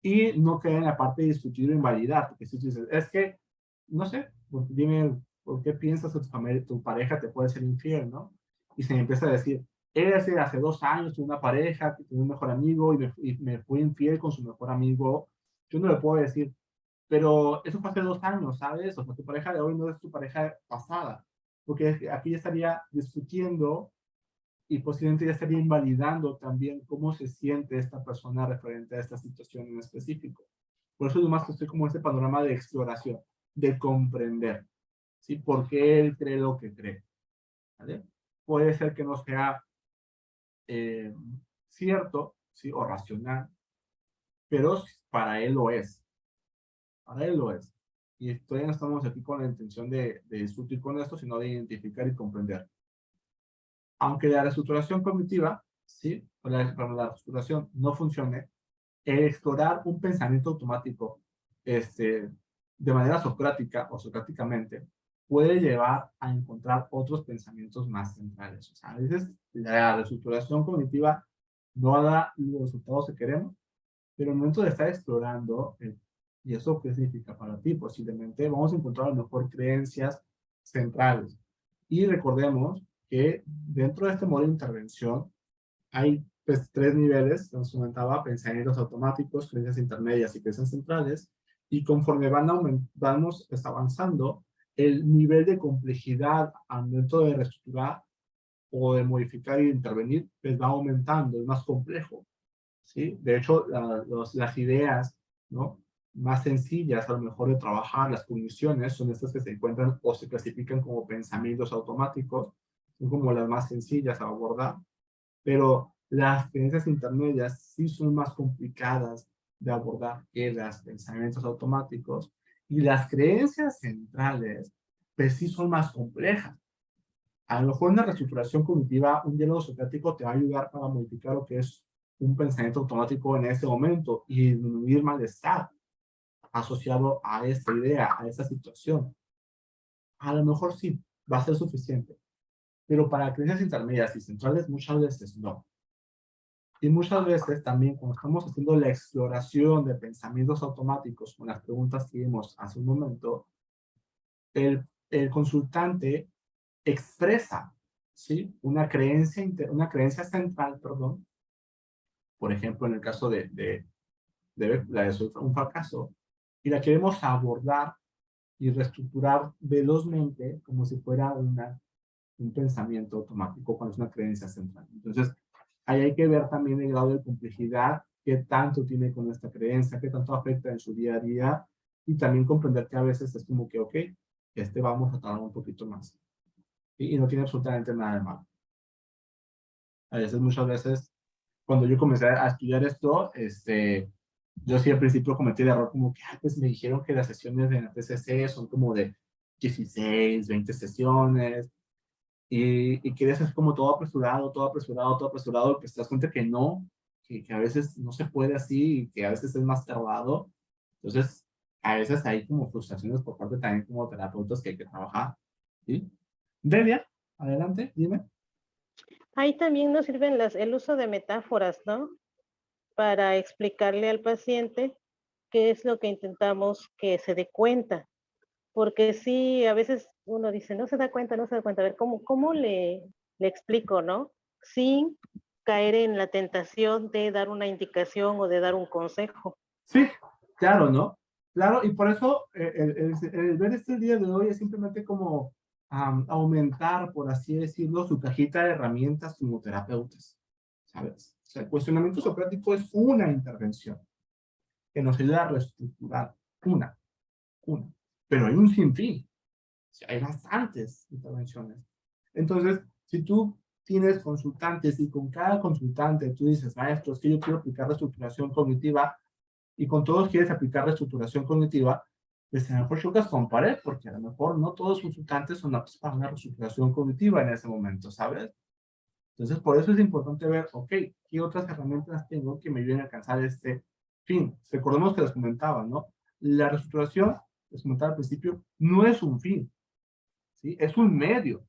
Y no queda en la parte de discutir o invalidar, porque si tú dices, es que, no sé, dime, ¿por qué piensas que tu pareja te puede ser infiel, no? Y se me empieza a decir, hace 2 años tuve una pareja, que tuve un mejor amigo y me fue infiel con su mejor amigo. Yo no le puedo decir, pero eso fue hace 2 años, ¿sabes? O sea, tu pareja de hoy no es tu pareja pasada, porque aquí ya estaría discutiendo y posiblemente ya estaría invalidando también cómo se siente esta persona referente a esta situación en específico. Por eso yo más que estoy como este panorama de exploración, de comprender, ¿sí? ¿Por qué él cree lo que cree? ¿Vale? Puede ser que no sea eh, cierto, ¿sí? O racional, pero para él lo es. Para él lo es. Y todavía no estamos aquí con la intención de discutir con esto, sino de identificar y comprender. Aunque la reestructuración cognitiva, ¿sí? La reestructuración no funcione, explorar un pensamiento automático de manera socrática o socráticamente puede llevar a encontrar otros pensamientos más centrales. O sea, a veces la reestructuración cognitiva no da los resultados que queremos, pero en el momento de estar explorando, ¿y eso qué significa para ti? Posiblemente vamos a encontrar a lo mejor creencias centrales. Y recordemos que dentro de este modelo de intervención hay pues 3 niveles, nos comentaba, pensamientos automáticos, creencias intermedias y creencias centrales, y conforme vamos pues, avanzando, el nivel de complejidad al momento de reestructurar o de modificar y de intervenir, pues va aumentando, es más complejo, ¿sí? De hecho, las ideas, ¿no? Más sencillas a lo mejor de trabajar, las cogniciones, son estas que se encuentran o se clasifican como pensamientos automáticos, son como las más sencillas a abordar, pero las creencias intermedias sí son más complicadas de abordar que los pensamientos automáticos, y las creencias centrales, pues sí son más complejas. A lo mejor una reestructuración cognitiva, un diálogo socrático te va a ayudar para modificar lo que es un pensamiento automático en ese momento y disminuir malestar asociado a esta idea, a esta situación. A lo mejor sí, va a ser suficiente, pero para creencias intermedias y centrales muchas veces no. Y muchas veces también cuando estamos haciendo la exploración de pensamientos automáticos con las preguntas que vimos hace un momento, el consultante expresa, ¿sí? Una creencia central, perdón, por ejemplo, en el caso de un fracaso, y la queremos abordar y reestructurar velozmente como si fuera un pensamiento automático cuando es una creencia central. Entonces, ahí hay que ver también el grado de complejidad, qué tanto tiene con esta creencia, qué tanto afecta en su día a día, y también comprender que a veces es como que, ok, vamos a tardar un poquito más. Y no tiene absolutamente nada de malo. A veces, muchas veces, cuando yo comencé a estudiar esto, yo sí al principio cometí el error como que, pues me dijeron que las sesiones de la TCC son como de 16, 20 sesiones, y querías hacer como todo apresurado, que te das cuenta que no, que a veces no se puede así, y que a veces es más tardado. Entonces, a veces hay como frustraciones por parte también como terapeutas que hay que trabajar, ¿sí? Delia, adelante, dime. Ahí también nos sirven el uso de metáforas, ¿no? Para explicarle al paciente qué es lo que intentamos que se dé cuenta. Porque sí, a veces uno dice, no se da cuenta. A ver, ¿cómo le explico, no? Sin caer en la tentación de dar una indicación o de dar un consejo. Sí, claro, ¿no? Claro, y por eso el ver este día de hoy es simplemente como aumentar, por así decirlo, su cajita de herramientas como terapeutas, ¿sabes? O sea, el cuestionamiento socrático es una intervención que nos ayuda a reestructurar, una, pero hay un sinfín, o sea, hay bastantes intervenciones. Entonces, si tú tienes consultantes y con cada consultante tú dices, maestro, es que yo quiero aplicar reestructuración cognitiva, y con todos quieres aplicar reestructuración cognitiva, pues a lo mejor chocas con pared, porque a lo mejor no todos los consultantes son aptos para una reestructuración cognitiva en ese momento, ¿sabes? Entonces, por eso es importante ver, ok, ¿qué otras herramientas tengo que me ayuden a alcanzar este fin? Recordemos que les comentaba, ¿no? La reestructuración, les comentaba al principio, no es un fin, ¿sí? Es un medio,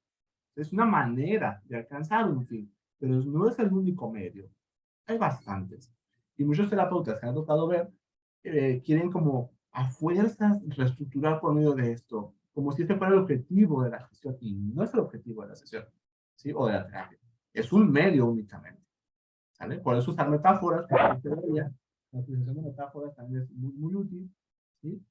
es una manera de alcanzar un fin, pero no es el único medio. Hay bastantes. Y muchos terapeutas que han tocado ver quieren como a fuerzas reestructurar por medio de esto, como si este fuera el objetivo de la sesión, y no es el objetivo de la sesión, ¿sí? O de la terapia. Es un medio únicamente, ¿sale? Por eso usar metáforas, como usted veía, la utilización de metáforas también es muy, muy útil, ¿sí?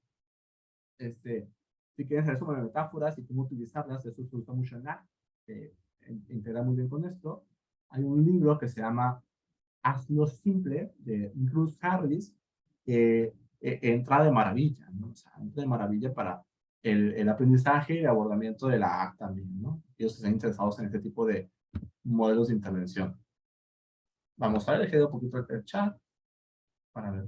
Si quieren saber sobre metáforas y cómo utilizarlas, eso se usa mucho en ACT, integra muy bien con esto. Hay un libro que se llama Hazlo Simple, de Ruth Harris, que entra de maravilla, ¿no? O sea, entra de maravilla para el aprendizaje y el abordamiento de la ACT también, ¿no? Ellos están interesados en este tipo de modelos de intervención. Vamos a ver, dejé un poquito el chat para ver.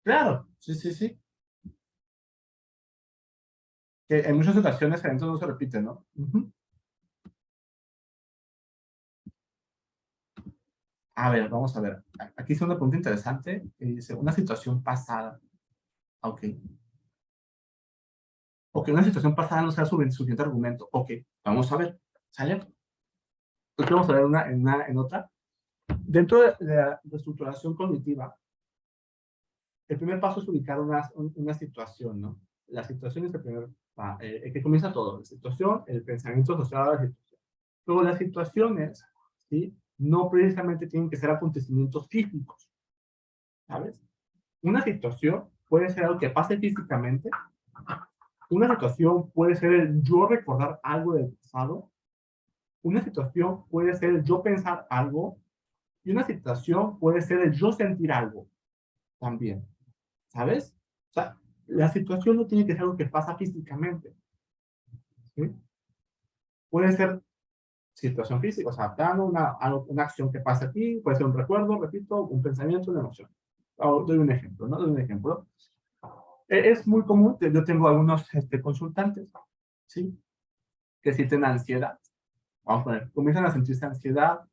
Claro, sí, sí, sí. Que en muchas ocasiones eventos no se repiten, ¿no? A ver, vamos a ver. Aquí es una pregunta interesante. Dice, una situación pasada. Ok. Ok, una situación pasada no sea suficiente argumento. Ok, vamos a ver. ¿Sale? Entonces vamos a ver en otra. Dentro de la reestructuración cognitiva, el primer paso es ubicar una situación, ¿no? La situación es el que comienza todo. La situación, el pensamiento asociado a la situación. Luego las situaciones, ¿sí? No precisamente tienen que ser acontecimientos físicos, ¿sabes? Una situación puede ser algo que pase físicamente. Una situación puede ser el yo recordar algo del pasado. Una situación puede ser el yo pensar algo. Y una situación puede ser el yo sentir algo también. ¿Sabes? O sea, la situación no tiene que ser algo que pasa físicamente, ¿sí? Puede ser situación física, o sea, plano, una acción que pasa aquí, puede ser un recuerdo, repito, un pensamiento, una emoción. Doy un ejemplo, ¿no? Doy un ejemplo. Es muy común, yo tengo algunos consultantes, ¿sí? Que sienten ansiedad. Vamos a poner, comienzan a sentirse ansiedad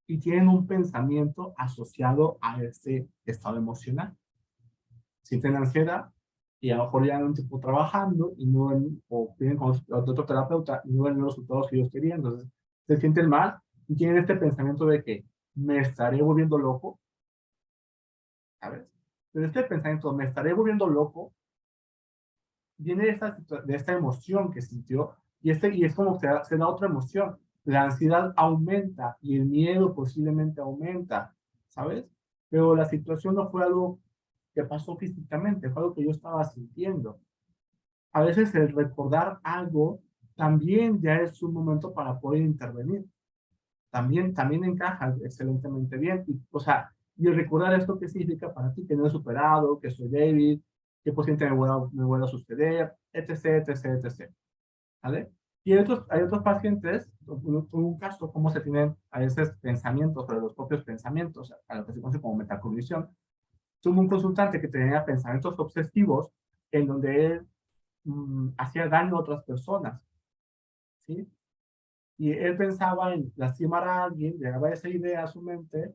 y tienen un pensamiento asociado a ese estado emocional. Sienten ansiedad y a lo mejor ya un tipo trabajando y no ven, o vienen con otro terapeuta y no ven los resultados que ellos querían, entonces se sienten mal y tienen este pensamiento de que me estaré volviendo loco, ¿sabes? Pero este pensamiento, me estaré volviendo loco, viene de esta emoción que sintió y es como que se da otra emoción. La ansiedad aumenta y el miedo posiblemente aumenta, ¿sabes? Pero la situación no fue algo que pasó físicamente, fue algo que yo estaba sintiendo. A veces el recordar algo también ya es un momento para poder intervenir. También encaja excelentemente bien. Y, o sea, y el recordar esto, ¿qué significa para ti? Que no he superado, que soy débil, que posiblemente me vuelva a suceder, etc., etc., etc. ¿Vale? Y hay otros pacientes, un caso, cómo se tienen a veces pensamientos sobre los propios pensamientos, a lo que se conoce como metacognición. Tuve un consultante que tenía pensamientos obsesivos en donde él hacía daño a otras personas, ¿sí? Y él pensaba en lastimar a alguien, llegaba esa idea a su mente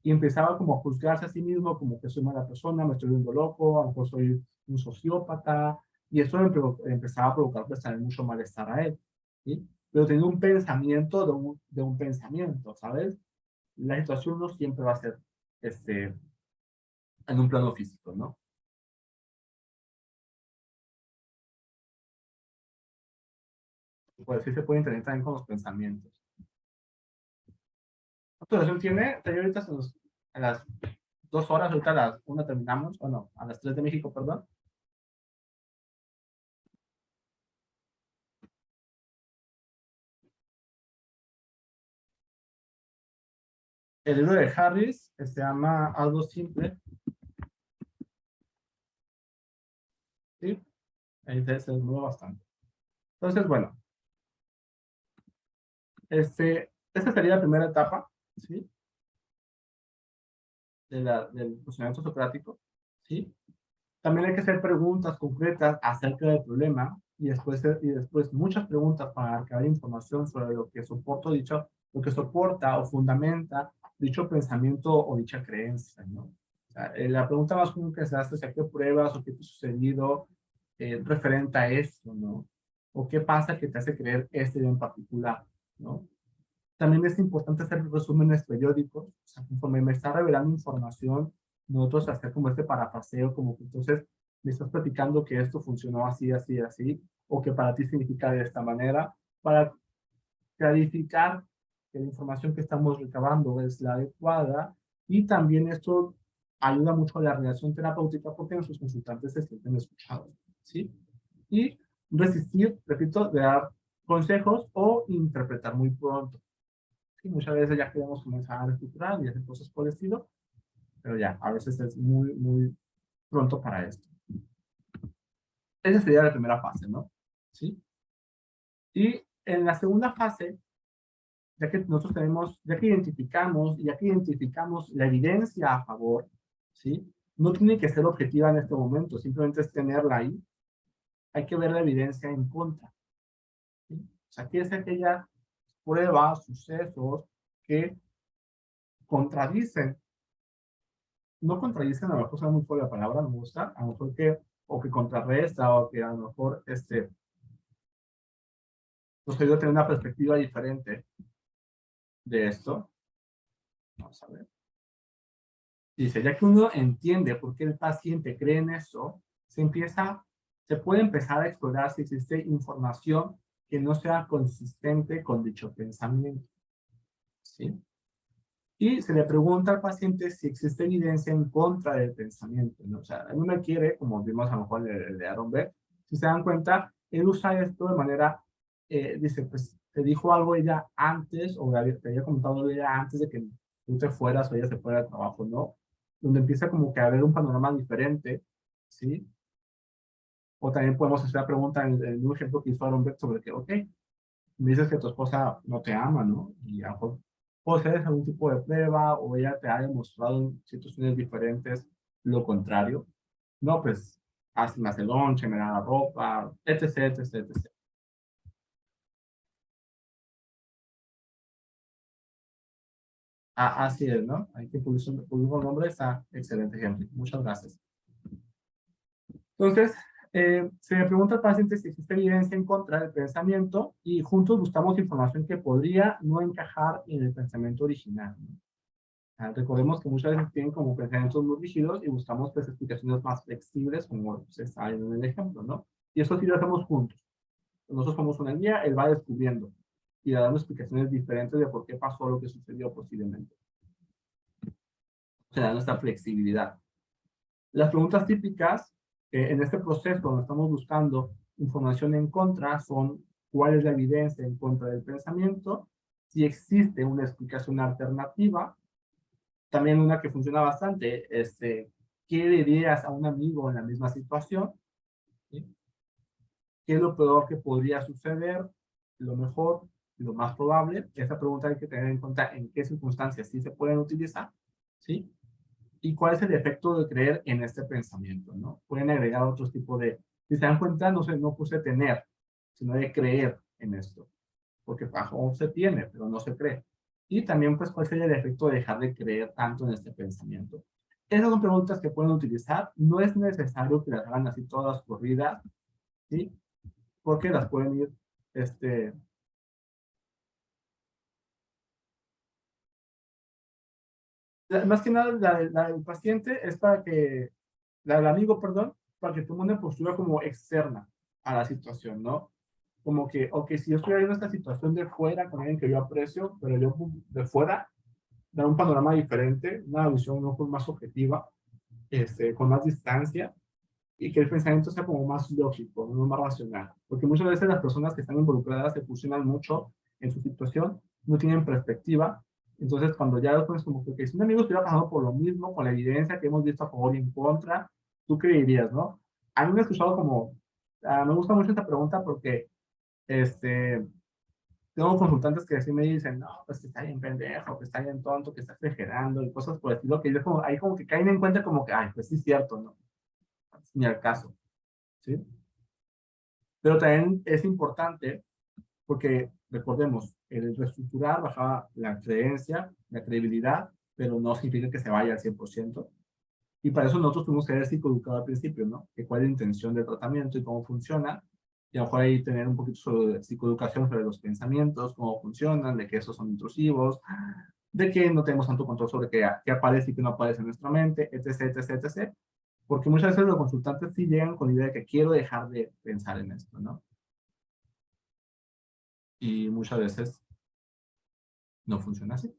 y empezaba como a juzgarse a sí mismo como que soy mala persona, me estoy viendo loco, a lo mejor soy un sociópata, y eso empezaba a provocarle también mucho malestar a él, ¿sí? Pero tenía un pensamiento de un pensamiento, ¿sabes? La situación no siempre va a ser en un plano físico, ¿no? Pues sí se puede intervenir también con los pensamientos. ¿Cuánta duración tiene? Ahorita a las 2 horas, ahorita a las 1 terminamos, bueno, a las 3 de México, perdón. El libro de Harris se llama Algo Simple. ¿Sí? Ahí se desnuda bastante. Entonces, bueno, esta sería la primera etapa, ¿sí? Del funcionamiento socrático, ¿sí? También hay que hacer preguntas concretas acerca del problema y después muchas preguntas para recabar información sobre lo que soporta o fundamenta dicho pensamiento o dicha creencia, ¿no? O sea, la pregunta más común que se hace es: ¿a qué pruebas o qué te ha sucedido referente a esto, ¿no? ¿O qué pasa que te hace creer este en particular, ¿no? También es importante hacer resúmenes periódicos. O sea, conforme me está revelando información, nosotros hacer como este parafraseo, como que entonces me estás platicando que esto funcionó así, así, así, o que para ti significa de esta manera, para clarificar que la información que estamos recabando es la adecuada, y también esto ayuda mucho a la relación terapéutica porque nuestros consultantes se sienten escuchados, ¿sí? Y resistir, repito, de dar consejos o interpretar muy pronto. Sí, muchas veces ya queremos comenzar a estructurar y hacer cosas por el estilo, pero ya, a veces es muy, muy pronto para esto. Esa sería la primera fase, ¿no? ¿Sí? Y en la segunda fase, ya que nosotros tenemos, ya que identificamos la evidencia a favor, ¿sí? No tiene que ser objetiva en este momento, simplemente es tenerla ahí. Hay que ver la evidencia en contra, ¿sí? O sea, ¿qué es aquella prueba, sucesos que contradicen? No contradicen, a lo mejor suena muy fuerte la palabra, no me gusta, a lo mejor o que contrarresta, o que a lo mejor nos ayuda a tener una perspectiva diferente de esto. Vamos a ver. Dice: ya que uno entiende por qué el paciente cree en eso, se puede empezar a explorar si existe información que no sea consistente con dicho pensamiento, ¿sí? Y se le pregunta al paciente si existe evidencia en contra del pensamiento, ¿no? O sea, uno quiere, como vimos a lo mejor el de Aaron Beck, si se dan cuenta, él usa esto de manera, dice, pues, te dijo algo ella antes, o te había comentado ella antes de que tú te fueras o ella se fuera al trabajo, ¿no? Donde empieza como que a haber un panorama diferente, ¿sí? O también podemos hacer la pregunta en un ejemplo que hizo Aaron Beck sobre que, ok, me dices que tu esposa no te ama, ¿no? Y a lo mejor posees algún tipo de prueba, o ella te ha demostrado en situaciones diferentes lo contrario. No, pues, me hace lonche, me da la ropa, etc, etc, etc. Así es, ¿no? Hay que publicar un nombre, está excelente ejemplo. Muchas gracias. Entonces, se me pregunta al paciente si existe evidencia en contra del pensamiento, y juntos buscamos información que podría no encajar en el pensamiento original, ¿no? Recordemos que muchas veces tienen como pensamientos muy rígidos y buscamos pues explicaciones más flexibles, como se está en el ejemplo, ¿no? Y eso sí lo hacemos juntos. Nosotros somos una guía, él va descubriendo y le damos explicaciones diferentes de por qué pasó lo que sucedió posiblemente. Se da nuestra flexibilidad. Las preguntas típicas en este proceso, donde estamos buscando información en contra, son: ¿cuál es la evidencia en contra del pensamiento? Si existe una explicación alternativa. También una que funciona bastante, ¿qué dirías a un amigo en la misma situación? ¿Sí? ¿Qué es lo peor que podría suceder? Lo mejor, lo más probable. Esa pregunta hay que tener en cuenta en qué circunstancias sí se pueden utilizar, ¿sí? Y cuál es el efecto de creer en este pensamiento, ¿no? Pueden agregar otros tipos de, si se dan cuenta, no puse tener, sino de creer en esto, porque bajo se tiene, pero no se cree. Y también, pues, ¿cuál sería el efecto de dejar de creer tanto en este pensamiento? Esas son preguntas que pueden utilizar. No es necesario que las hagan así todas corridas, ¿sí? Porque las pueden ir, más que nada, la del paciente es la del amigo, perdón, para que tome una postura como externa a la situación, ¿no? Como que, ok, si yo estoy viendo esta situación de fuera con alguien que yo aprecio, pero yo de fuera, da un panorama diferente, una visión un poco más objetiva, con más distancia, y que el pensamiento sea como más lógico, no más racional. Porque muchas veces las personas que están involucradas se fusionan mucho en su situación, no tienen perspectiva. Entonces, cuando ya lo pones como que si un amigo estuviera pasando por lo mismo, con la evidencia que hemos visto a favor y en contra, tú creerías, ¿no? A mí me he escuchado como, me gusta mucho esta pregunta porque, tengo consultantes que así me dicen: no, pues que está bien pendejo, que está bien tonto, que está exagerando y cosas por el estilo, que yo como, ahí como que caen en cuenta como que, ay, pues sí es cierto, ¿no? Ni al caso, ¿sí? Pero también es importante porque, recordemos, el reestructurar bajaba la creencia, la credibilidad, pero no significa que se vaya al 100%. Y para eso nosotros tuvimos que ser psicoeducados al principio, ¿no? Que cuál es la intención del tratamiento y cómo funciona. Y a lo mejor ahí tener un poquito sobre psicoeducación sobre los pensamientos, cómo funcionan, de que esos son intrusivos, de que no tenemos tanto control sobre qué aparece y qué no aparece en nuestra mente, etc., etc., etc. Porque muchas veces los consultantes sí llegan con la idea de que quiero dejar de pensar en esto, ¿no? Y muchas veces no funciona así.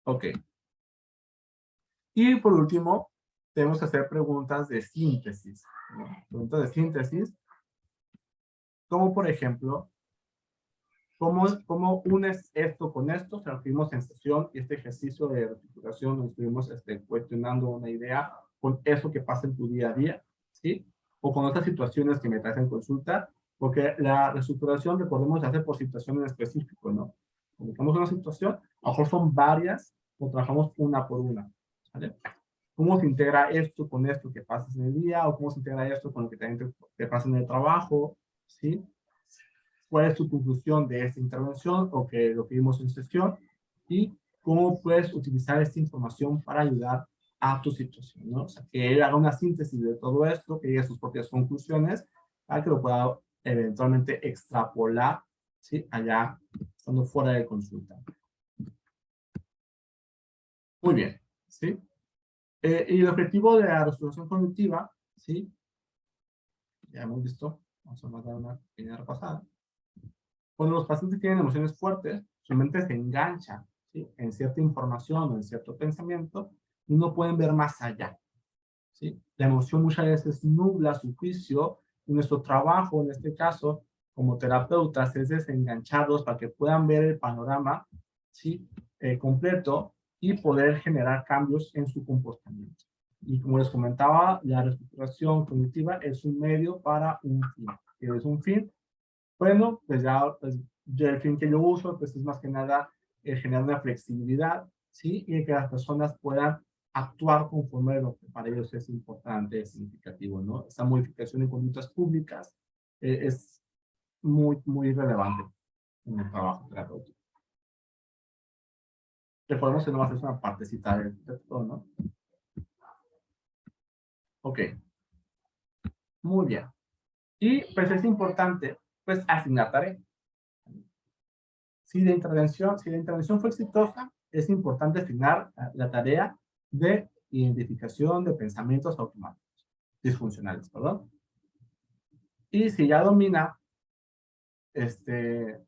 Ok. Y por último, tenemos que hacer preguntas de síntesis, ¿no? Preguntas de síntesis, como por ejemplo, ¿cómo unes esto con esto? O sea, estuvimos en sesión y este ejercicio de reestructuración, nos estuvimos cuestionando una idea con eso que pasa en tu día a día, ¿sí? O con otras situaciones que me traen en consulta, porque la reestructuración, recordemos, se hace por situación en específico, ¿no? Cuando tenemos una situación, a lo mejor son varias, o trabajamos una por una, ¿vale? ¿Cómo se integra esto con esto que pasas en el día? ¿O cómo se integra esto con lo que también te pasa en el trabajo? ¿Sí? ¿Cuál es tu conclusión de esta intervención o que lo que vimos en sesión? Y cómo puedes utilizar esta información para ayudar a tu situación, ¿no? O sea, que él haga una síntesis de todo esto, que llegue a sus propias conclusiones, para que lo pueda eventualmente extrapolar, ¿sí? Allá, estando fuera de consulta. Muy bien, ¿sí? Y el objetivo de la reestructuración cognitiva, ¿sí? Ya hemos visto, vamos a dar una pequeña repasada. Cuando los pacientes tienen emociones fuertes, su mente se engancha, ¿sí? En cierta información o en cierto pensamiento y no pueden ver más allá, ¿sí? La emoción muchas veces nubla su juicio y nuestro trabajo, en este caso, como terapeutas, es desengancharlos para que puedan ver el panorama, ¿sí? Completo y poder generar cambios en su comportamiento. Y como les comentaba, la reestructuración cognitiva es un medio para un fin. ¿Qué es un fin? Bueno, pues ya el fin que yo uso, pues es más que nada generar una flexibilidad, ¿sí? Y que las personas puedan actuar conforme a lo que para ellos es importante, es significativo, ¿no? Esta modificación en conductas públicas es muy, muy relevante en el trabajo terapéutico. Recordemos que no va a ser una partecita de todo, ¿no? Ok. Muy bien. Y pues es importante, pues, asignar tareas. Si la intervención fue exitosa, es importante asignar la tarea de identificación de pensamientos automáticos, disfuncionales, perdón. Y si ya domina esta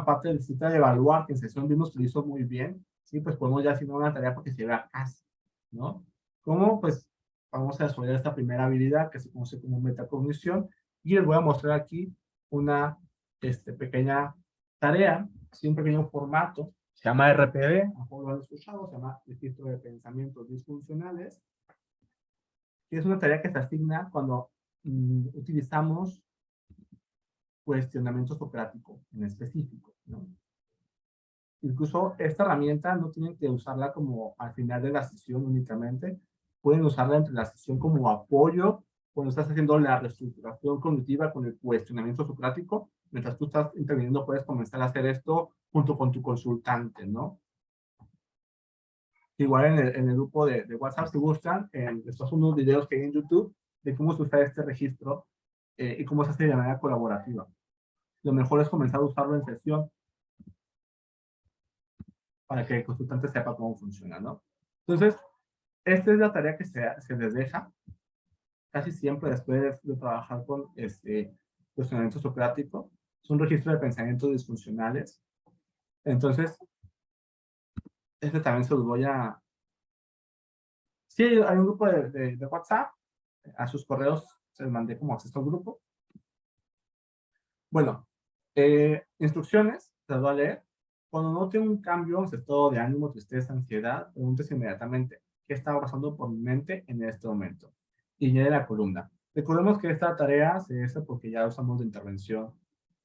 parte necesita de evaluar, que en sesión vimos que lo hizo muy bien, ¿sí? Pues podemos ya asignar una tarea porque se vea casi, ¿no? ¿Cómo? Pues vamos a desarrollar esta primera habilidad que se conoce como metacognición y les voy a mostrar aquí una pequeña tarea, ¿sí? Un pequeño formato, se llama RPD, a lo mejor lo han escuchado, se llama Registro de Pensamientos Disfuncionales, que es una tarea que se asigna cuando utilizamos cuestionamiento socrático en específico, ¿no? Incluso esta herramienta no tienen que usarla como al final de la sesión únicamente, pueden usarla entre la sesión como apoyo cuando estás haciendo la reestructuración cognitiva con el cuestionamiento socrático. Mientras tú estás interviniendo puedes comenzar a hacer esto junto con tu consultante, ¿no? Igual en el grupo de WhatsApp, si gustan, estos son unos videos que hay en YouTube de cómo se usa este registro y cómo se hace de manera colaborativa. Lo mejor es comenzar a usarlo en sesión para que el consultante sepa cómo funciona, ¿no? Entonces, esta es la tarea que se les deja casi siempre después de trabajar con cuestionamiento socrático. Es un registro de pensamientos disfuncionales. Entonces, también se los voy a... Sí, hay un grupo de WhatsApp. A sus correos se les mandé como acceso al grupo. Bueno, instrucciones, se las voy a leer. Cuando note un cambio en su estado de ánimo, tristeza, ansiedad, pregúntese inmediatamente qué está pasando por mi mente en este momento. Y añade la columna. Recordemos que esta tarea se hace porque ya usamos de intervención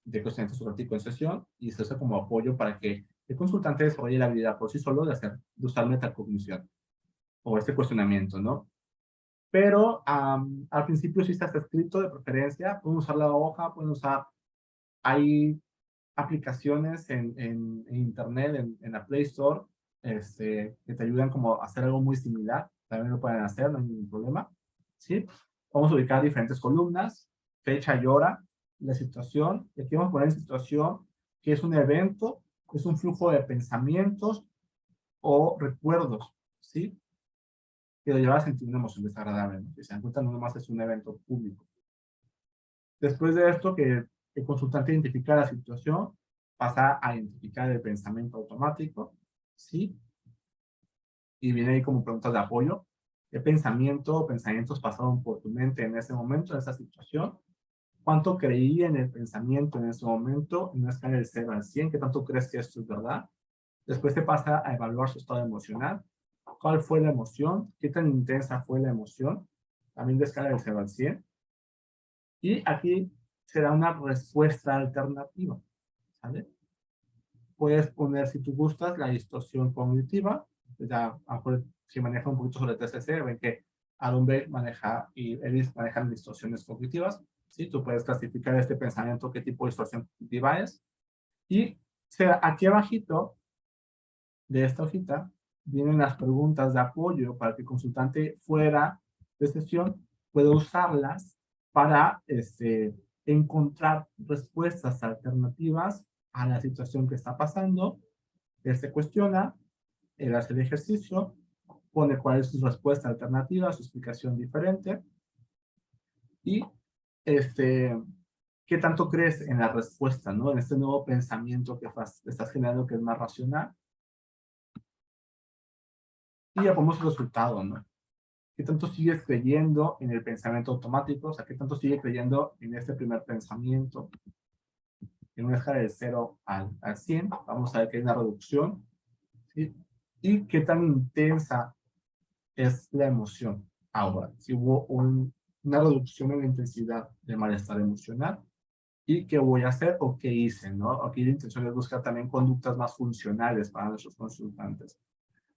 de cuestionamiento socrático en sesión y se usa como apoyo para que el consultante desarrolle la habilidad por sí solo de usar metacognición o este cuestionamiento, ¿no? pero al principio sí está escrito de preferencia, pueden usar la hoja, pueden usar, hay aplicaciones en internet, en la Play Store, que te ayudan como a hacer algo muy similar, también lo pueden hacer, no hay ningún problema, ¿sí? Vamos a ubicar diferentes columnas, fecha y hora, la situación, y aquí vamos a poner en situación que es un evento, es un flujo de pensamientos o recuerdos, ¿sí? Que lo lleva a sentir una emoción desagradable, ¿no? Que se dan cuenta, no nomás es un evento público. Después de esto, que el consultante identifica la situación, pasa a identificar el pensamiento automático, ¿sí? Y viene ahí como preguntas de apoyo. ¿Qué pensamiento o pensamientos pasaron por tu mente en ese momento, en esa situación? ¿Cuánto creí en el pensamiento en ese momento? En una escala del 0 al 100, ¿qué tanto crees que esto es verdad? Después se pasa a evaluar su estado emocional. ¿Cuál fue la emoción? ¿Qué tan intensa fue la emoción? También de escala del 0 al 100. Y aquí se da una respuesta alternativa, ¿sale? Puedes poner, si tú gustas, la distorsión cognitiva. Ya, si maneja un poquito sobre TCC, ven que Aaron Beck maneja y Ellis manejan distorsiones cognitivas. ¿Sí? Tú puedes clasificar este pensamiento, qué tipo de distorsión cognitiva es. Y aquí abajito de esta hojita vienen las preguntas de apoyo para que el consultante fuera de sesión pueda usarlas para encontrar respuestas alternativas a la situación que está pasando. Él se cuestiona, él hace el ejercicio, pone cuál es su respuesta alternativa, su explicación diferente, y qué tanto crees en la respuesta, ¿no? En este nuevo pensamiento que estás generando, que es más racional. Y ya ponemos el resultado, ¿no? ¿Qué tanto sigues creyendo en el pensamiento automático? O sea, ¿qué tanto sigues creyendo en este primer pensamiento? En una escala de 0 al 100, vamos a ver que hay una reducción, ¿sí? Y qué tan intensa es la emoción. Ahora, si hubo una reducción en la intensidad del malestar emocional, y qué voy a hacer o qué hice, ¿no? Aquí la intención es buscar también conductas más funcionales para nuestros consultantes.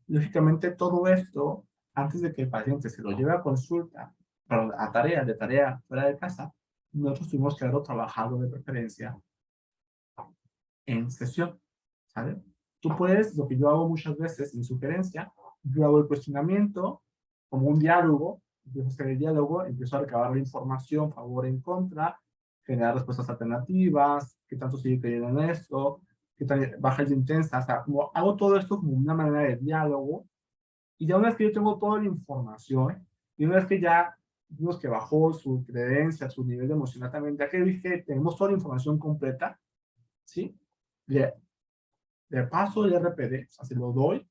Lógicamente, todo esto, antes de que el paciente se lo lleve a consulta, perdón, a tarea fuera de casa, nosotros tuvimos que haberlo trabajado de preferencia en sesión, ¿sabes? Tú puedes, lo que yo hago muchas veces en sugerencia, yo hago el cuestionamiento como un diálogo, empiezo a hacer el diálogo, empiezo a recabar la información, favor, en contra, generar respuestas alternativas, qué tanto sigue creyendo en esto, qué tan baja y intensa, o sea, como hago todo esto como una manera de diálogo, y ya una vez que yo tengo toda la información, y una vez que ya vimos que bajó su creencia, su nivel emocional también, ya que dije, tenemos toda la información completa, ¿sí? Le paso el RPD, o sea, se lo doy,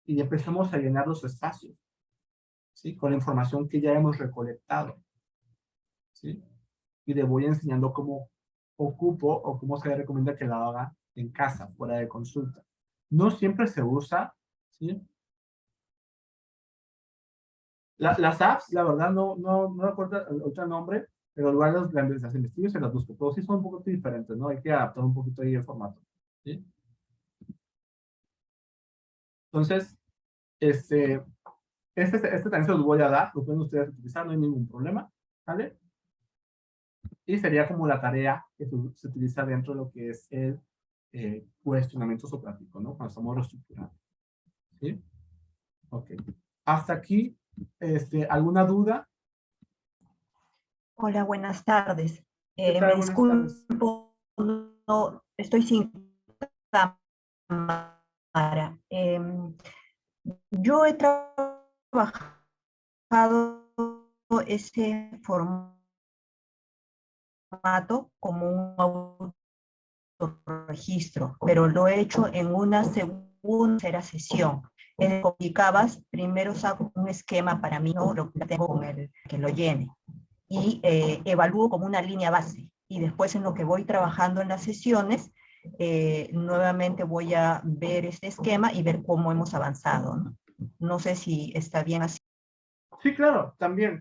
y empezamos a llenar los espacios, ¿sí? Con la información que ya hemos recolectado, ¿sí? Y le voy enseñando cómo ocupo o cómo se le recomienda que la haga en casa, fuera de consulta. No siempre se usa, ¿sí? Las apps, la verdad, no recuerdo el otro nombre, pero luego las investigo y se las busco, pero sí son un poco diferentes, ¿no? Hay que adaptar un poquito ahí el formato, ¿sí? Entonces, este también se los voy a dar, lo pueden ustedes utilizar, no hay ningún problema, ¿vale? Y sería como la tarea que se utiliza dentro de lo que es el cuestionamiento socrático, ¿no? Cuando estamos reestructurando, ¿sí? Ok. Hasta aquí, ¿alguna duda? Hola, buenas tardes. ¿Qué tal? Me Buenas tardes. disculpo, no, estoy sin cámara. Yo he trabajado ese formato como un autorregistro, pero lo he hecho en una segunda sesión. Publicabas, primero saco un esquema para mí, ¿no? Lo que tengo con el que lo llene. Y evalúo como una línea base. Y después en lo que voy trabajando en las sesiones, nuevamente voy a ver este esquema y ver cómo hemos avanzado, ¿no? No sé si está bien así. Sí, claro, también.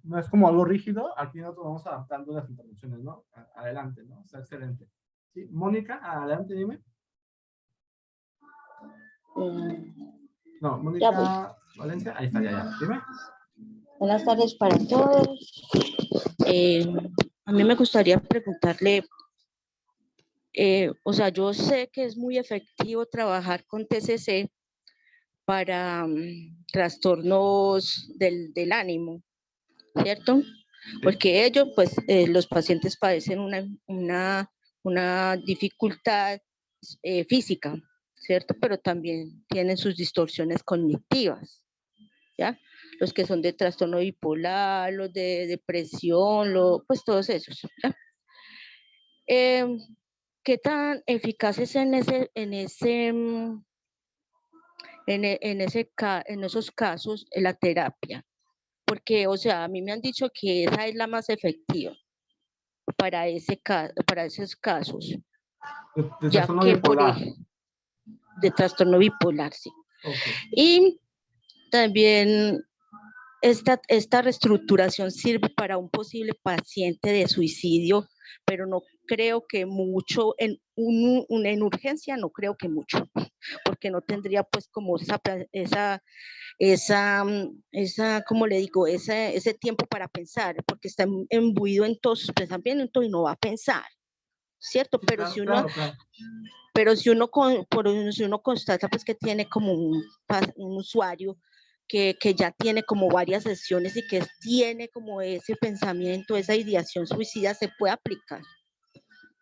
No es como algo rígido, aquí nosotros vamos adaptando las intervenciones, ¿no? Adelante, ¿no? Está excelente. Sí, Mónica, adelante, dime. No, Mónica Valencia, ahí está, ya, dime. Buenas tardes para todos. A mí me gustaría preguntarle, o sea, yo sé que es muy efectivo trabajar con TCC para trastornos del ánimo, ¿cierto? Porque ellos, pues, los pacientes padecen una dificultad física, ¿cierto? Pero también tienen sus distorsiones cognitivas, ¿ya? Los que son de trastorno bipolar, los de depresión, pues todos esos, ¿ya? ¿Qué tan eficaz es en esos casos la terapia? Porque, o sea, a mí me han dicho que esa es la más efectiva para esos casos, De ya trastorno que bipolar. de trastorno bipolar, sí. Okay. Y también esta reestructuración sirve para un posible paciente de suicidio, pero no creo que mucho, en urgencia no creo que mucho, porque no tendría pues como ¿cómo le digo? Ese tiempo para pensar, porque está embuido en todos sus pensamientos y no va a pensar, ¿cierto? Sí, Pero claro, si claro. pero si uno constata pues que tiene como un usuario que ya tiene como varias sesiones y que tiene como ese pensamiento, esa ideación suicida, se puede aplicar.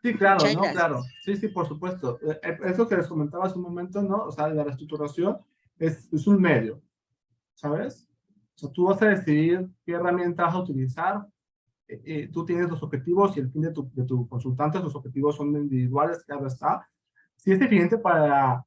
Sí, claro, Muchas ¿no? gracias. Claro. Sí, sí, por supuesto. Eso que les comentaba hace un momento, ¿no? O sea, la reestructuración es un medio, ¿sabes? O sea, tú vas a decidir qué herramienta vas a utilizar. Tú tienes los objetivos y el fin de tu consultante, sus objetivos son individuales, claro está. Si es evidente para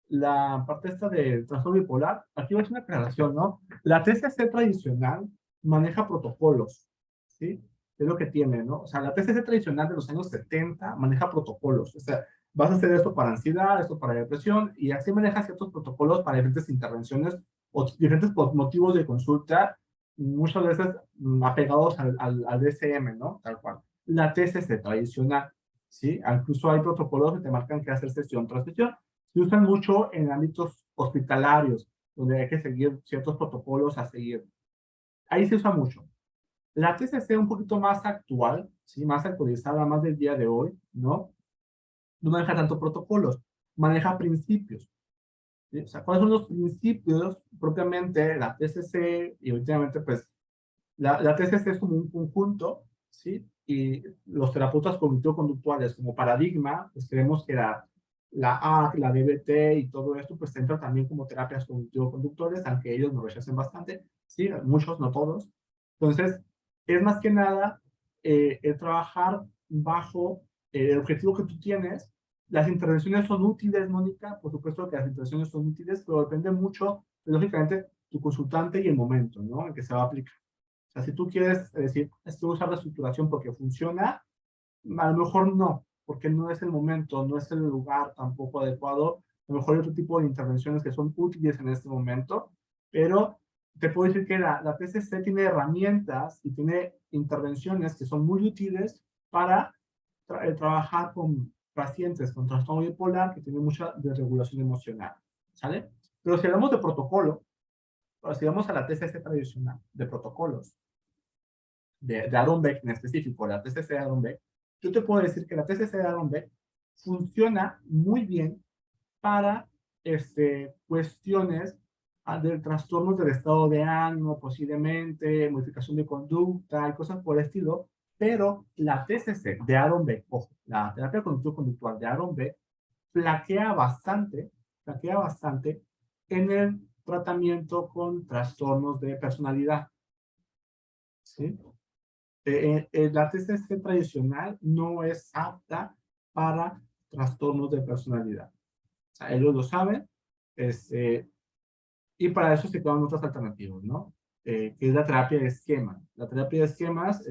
la parte esta de trastorno bipolar, aquí va a ser una aclaración, ¿no? La TCC tradicional maneja protocolos, ¿sí? Es lo que tiene, ¿no? O sea, la TCC tradicional de los años 70 maneja protocolos. O sea, vas a hacer esto para ansiedad, esto para depresión, y así maneja ciertos protocolos para diferentes intervenciones o diferentes motivos de consulta, muchas veces apegados al DSM, ¿no? Tal cual. La TCC tradicional, ¿sí? Incluso hay protocolos que te marcan que hacer sesión tras sesión. Se usan mucho en ámbitos hospitalarios, donde hay que seguir ciertos protocolos a seguir. Ahí se usa mucho. La TCC un poquito más actual, ¿sí? Más actualizada, más del día de hoy, ¿no? No maneja tanto protocolos, maneja principios. ¿Sí? O sea, ¿cuáles son los principios propiamente la TCC? Y últimamente, pues, la TCC es como un conjunto, ¿sí? Y los terapeutas cognitivo-conductuales como paradigma, pues creemos que la AC, la DBT y todo esto, pues entra también como terapias cognitivo-conductuales, aunque ellos nos rechacen bastante, ¿sí? Muchos, no todos. Entonces, es más que nada el trabajar bajo el objetivo que tú tienes. Las intervenciones son útiles, Mónica, por supuesto que las intervenciones son útiles, pero depende mucho, lógicamente, tu consultante y el momento, ¿no? En que se va a aplicar. O sea, si tú quieres decir, estoy usando reestructuración porque funciona, a lo mejor no, porque no es el momento, no es el lugar tampoco adecuado. A lo mejor hay otro tipo de intervenciones que son útiles en este momento, pero te puedo decir que la PCC tiene herramientas y tiene intervenciones que son muy útiles para trabajar con pacientes con trastorno bipolar que tienen mucha desregulación emocional, ¿sale? Pero si hablamos de protocolo, si vamos a la TCC tradicional de protocolos, de Aaron Beck en específico, la TCC de Aaron Beck, yo te puedo decir que la TCC de Aaron Beck funciona muy bien para cuestiones de trastornos del estado de ánimo, posiblemente, modificación de conducta y cosas por el estilo, pero la TCC de Aaron Beck, ojo, la terapia cognitivo-conductual de Aaron Beck, flaquea bastante en el tratamiento con trastornos de personalidad, ¿sí? La TCC tradicional no es apta para trastornos de personalidad. O sea, ellos lo saben, y para eso se crean otras alternativas, ¿no? Que es la terapia de esquema. La terapia de esquemas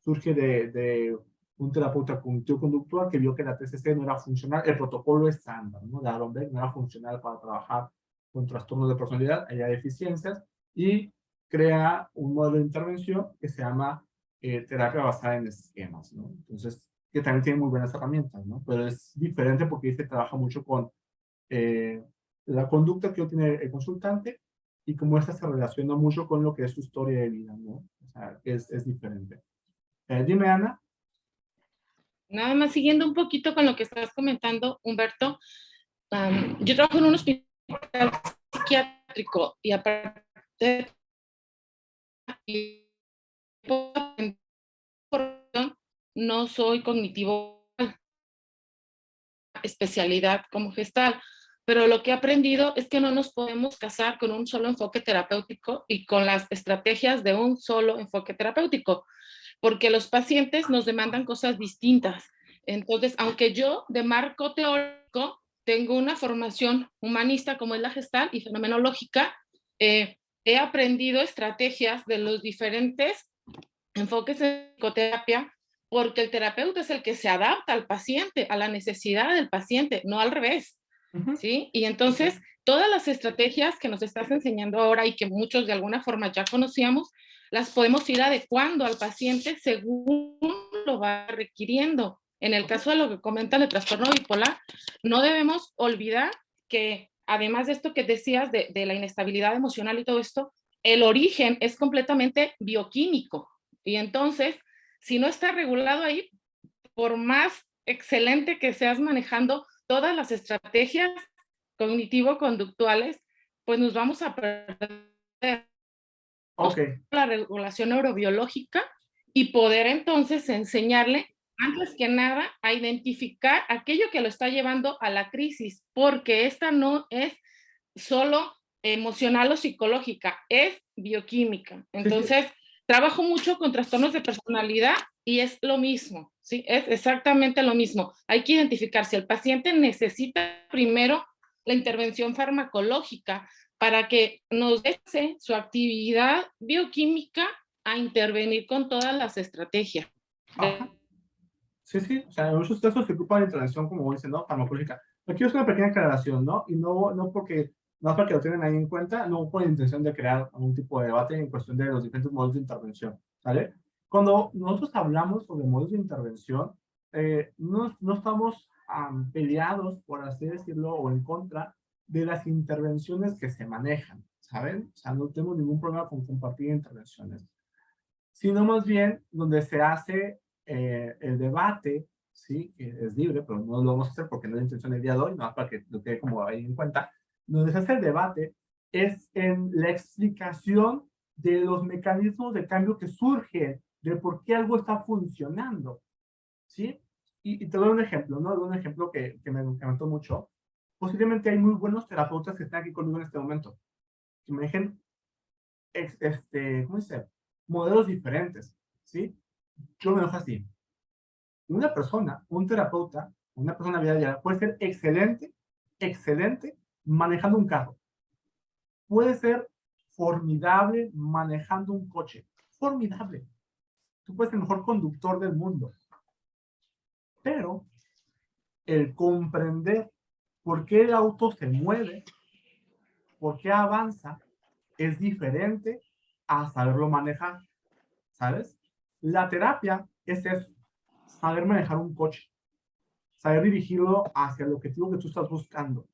surge de un terapeuta cognitivo-conductual que vio que la TCC no era funcional, el protocolo estándar, ¿no? De Aaron Beck no era funcional para trabajar con trastornos de personalidad, había deficiencias, y crea un modelo de intervención que se llama terapia basada en esquemas, ¿no? Entonces, que también tiene muy buenas herramientas, ¿no? Pero es diferente porque se trabaja mucho con la conducta que tiene el consultante y cómo esta se relaciona mucho con lo que es su historia de vida, ¿no? O sea, es diferente. Dime, Ana. Nada más siguiendo un poquito con lo que estás comentando, Humberto, yo trabajo en un hospital psiquiátrico y aparte no soy cognitivo, especialidad como gestal, pero lo que he aprendido es que no nos podemos casar con un solo enfoque terapéutico y con las estrategias de un solo enfoque terapéutico, porque los pacientes nos demandan cosas distintas. Entonces, aunque yo de marco teórico tengo una formación humanista como es la gestal y fenomenológica, he aprendido estrategias de los diferentes enfoques en psicoterapia, porque el terapeuta es el que se adapta al paciente, a la necesidad del paciente, no al revés. ¿Sí? Y entonces, todas las estrategias que nos estás enseñando ahora y que muchos de alguna forma ya conocíamos, las podemos ir adecuando al paciente según lo va requiriendo. En el caso de lo que comentan el trastorno bipolar, no debemos olvidar que además de esto que decías de la inestabilidad emocional y todo esto, el origen es completamente bioquímico. Y entonces, si no está regulado ahí, por más excelente que seas manejando todas las estrategias cognitivo-conductuales, pues nos vamos a perder la regulación neurobiológica y poder entonces enseñarle, antes que nada, a identificar aquello que lo está llevando a la crisis, porque esta no es solo emocional o psicológica, es bioquímica. Entonces, trabajo mucho con trastornos de personalidad y es lo mismo, ¿sí? Es exactamente lo mismo. Hay que identificar si el paciente necesita primero la intervención farmacológica para que nos deje su actividad bioquímica a intervenir con todas las estrategias. Sí, o sea, en muchos casos se ocupa de intervención, como dicen, ¿no? Farmacológica. Aquí es una pequeña aclaración, ¿no? Y no porque, no para que lo tengan ahí en cuenta, no con la intención de crear algún tipo de debate en cuestión de los diferentes modos de intervención, ¿vale? Cuando nosotros hablamos sobre modos de intervención, no estamos peleados, por así decirlo, o en contra de las intervenciones que se manejan, ¿saben? O sea, no tengo ningún problema con compartir intervenciones, sino más bien donde se hace el debate, sí, que es libre, pero no lo vamos a hacer porque no es la intención del día de hoy, no para que lo quede como ahí en cuenta, donde se hace el debate es en la explicación de los mecanismos de cambio que surgen, de por qué algo está funcionando, ¿sí? Y te doy un ejemplo, ¿no? Un ejemplo que me encantó mucho. Posiblemente hay muy buenos terapeutas que están aquí conmigo en este momento, que me dejen, ¿cómo dice? Modelos diferentes, ¿sí? Yo me dejo así. Una persona, un terapeuta, una persona de vida diaria puede ser excelente manejando un carro. Puede ser formidable manejando un coche. Formidable. Tú puedes ser el mejor conductor del mundo. Pero el comprender por qué el auto se mueve, por qué avanza, es diferente a saberlo manejar, ¿sabes? La terapia es eso, saber manejar un coche, saber dirigirlo hacia el objetivo que tú estás buscando,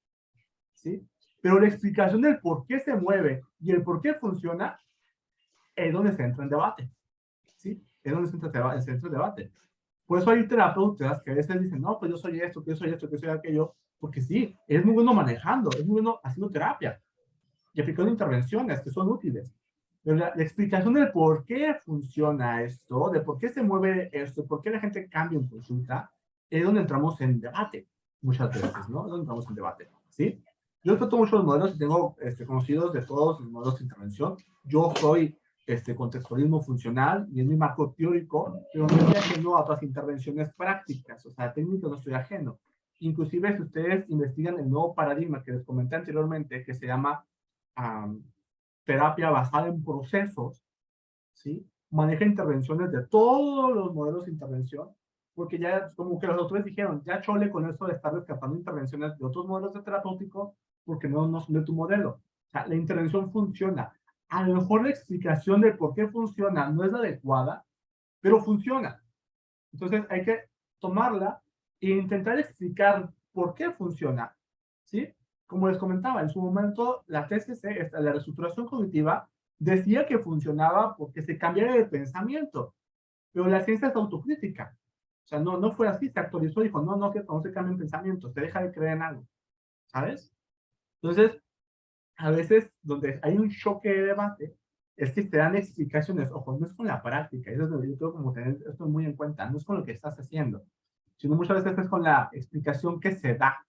¿sí? Pero la explicación del por qué se mueve y el por qué funciona es donde se entra en debate, ¿sí? Es donde se entra en debate. Por eso hay terapeutas que a veces dicen, no, pues yo soy esto, que yo soy esto, que soy aquello, porque sí, es muy bueno manejando, es muy bueno haciendo terapia y aplicando intervenciones que son útiles. Pero la explicación del por qué funciona esto, de por qué se mueve esto, por qué la gente cambia en consulta, es donde entramos en debate, muchas veces, ¿no? Es donde entramos en debate, ¿sí? Yo trato muchos modelos y tengo conocidos de todos los modelos de intervención. Yo soy contextualismo funcional y es mi marco teórico, pero no estoy ajeno a otras intervenciones prácticas, o sea, técnicas no estoy ajeno. Inclusive si ustedes investigan el nuevo paradigma que les comenté anteriormente, que se llama terapia basada en procesos, ¿sí? Maneja intervenciones de todos los modelos de intervención, porque ya, como que los autores dijeron, ya chole con eso de estar rescatando intervenciones de otros modelos de terapéutico, porque no son de tu modelo. O sea, la intervención funciona. A lo mejor la explicación de por qué funciona no es la adecuada, pero funciona. Entonces hay que tomarla e intentar explicar por qué funciona, ¿sí? como les comentaba, en su momento la TCC, la reestructuración cognitiva, decía que funcionaba porque se cambiara de pensamiento, pero la ciencia es autocrítica. O sea, no fue así, se actualizó y dijo, no, que no se cambien pensamientos, se deja de creer en algo, ¿sabes? Entonces, a veces donde hay un choque de debate, es que te dan explicaciones, ojo, no es con la práctica, eso es lo que yo tengo como tener esto muy en cuenta, no es con lo que estás haciendo, sino muchas veces es con la explicación que se da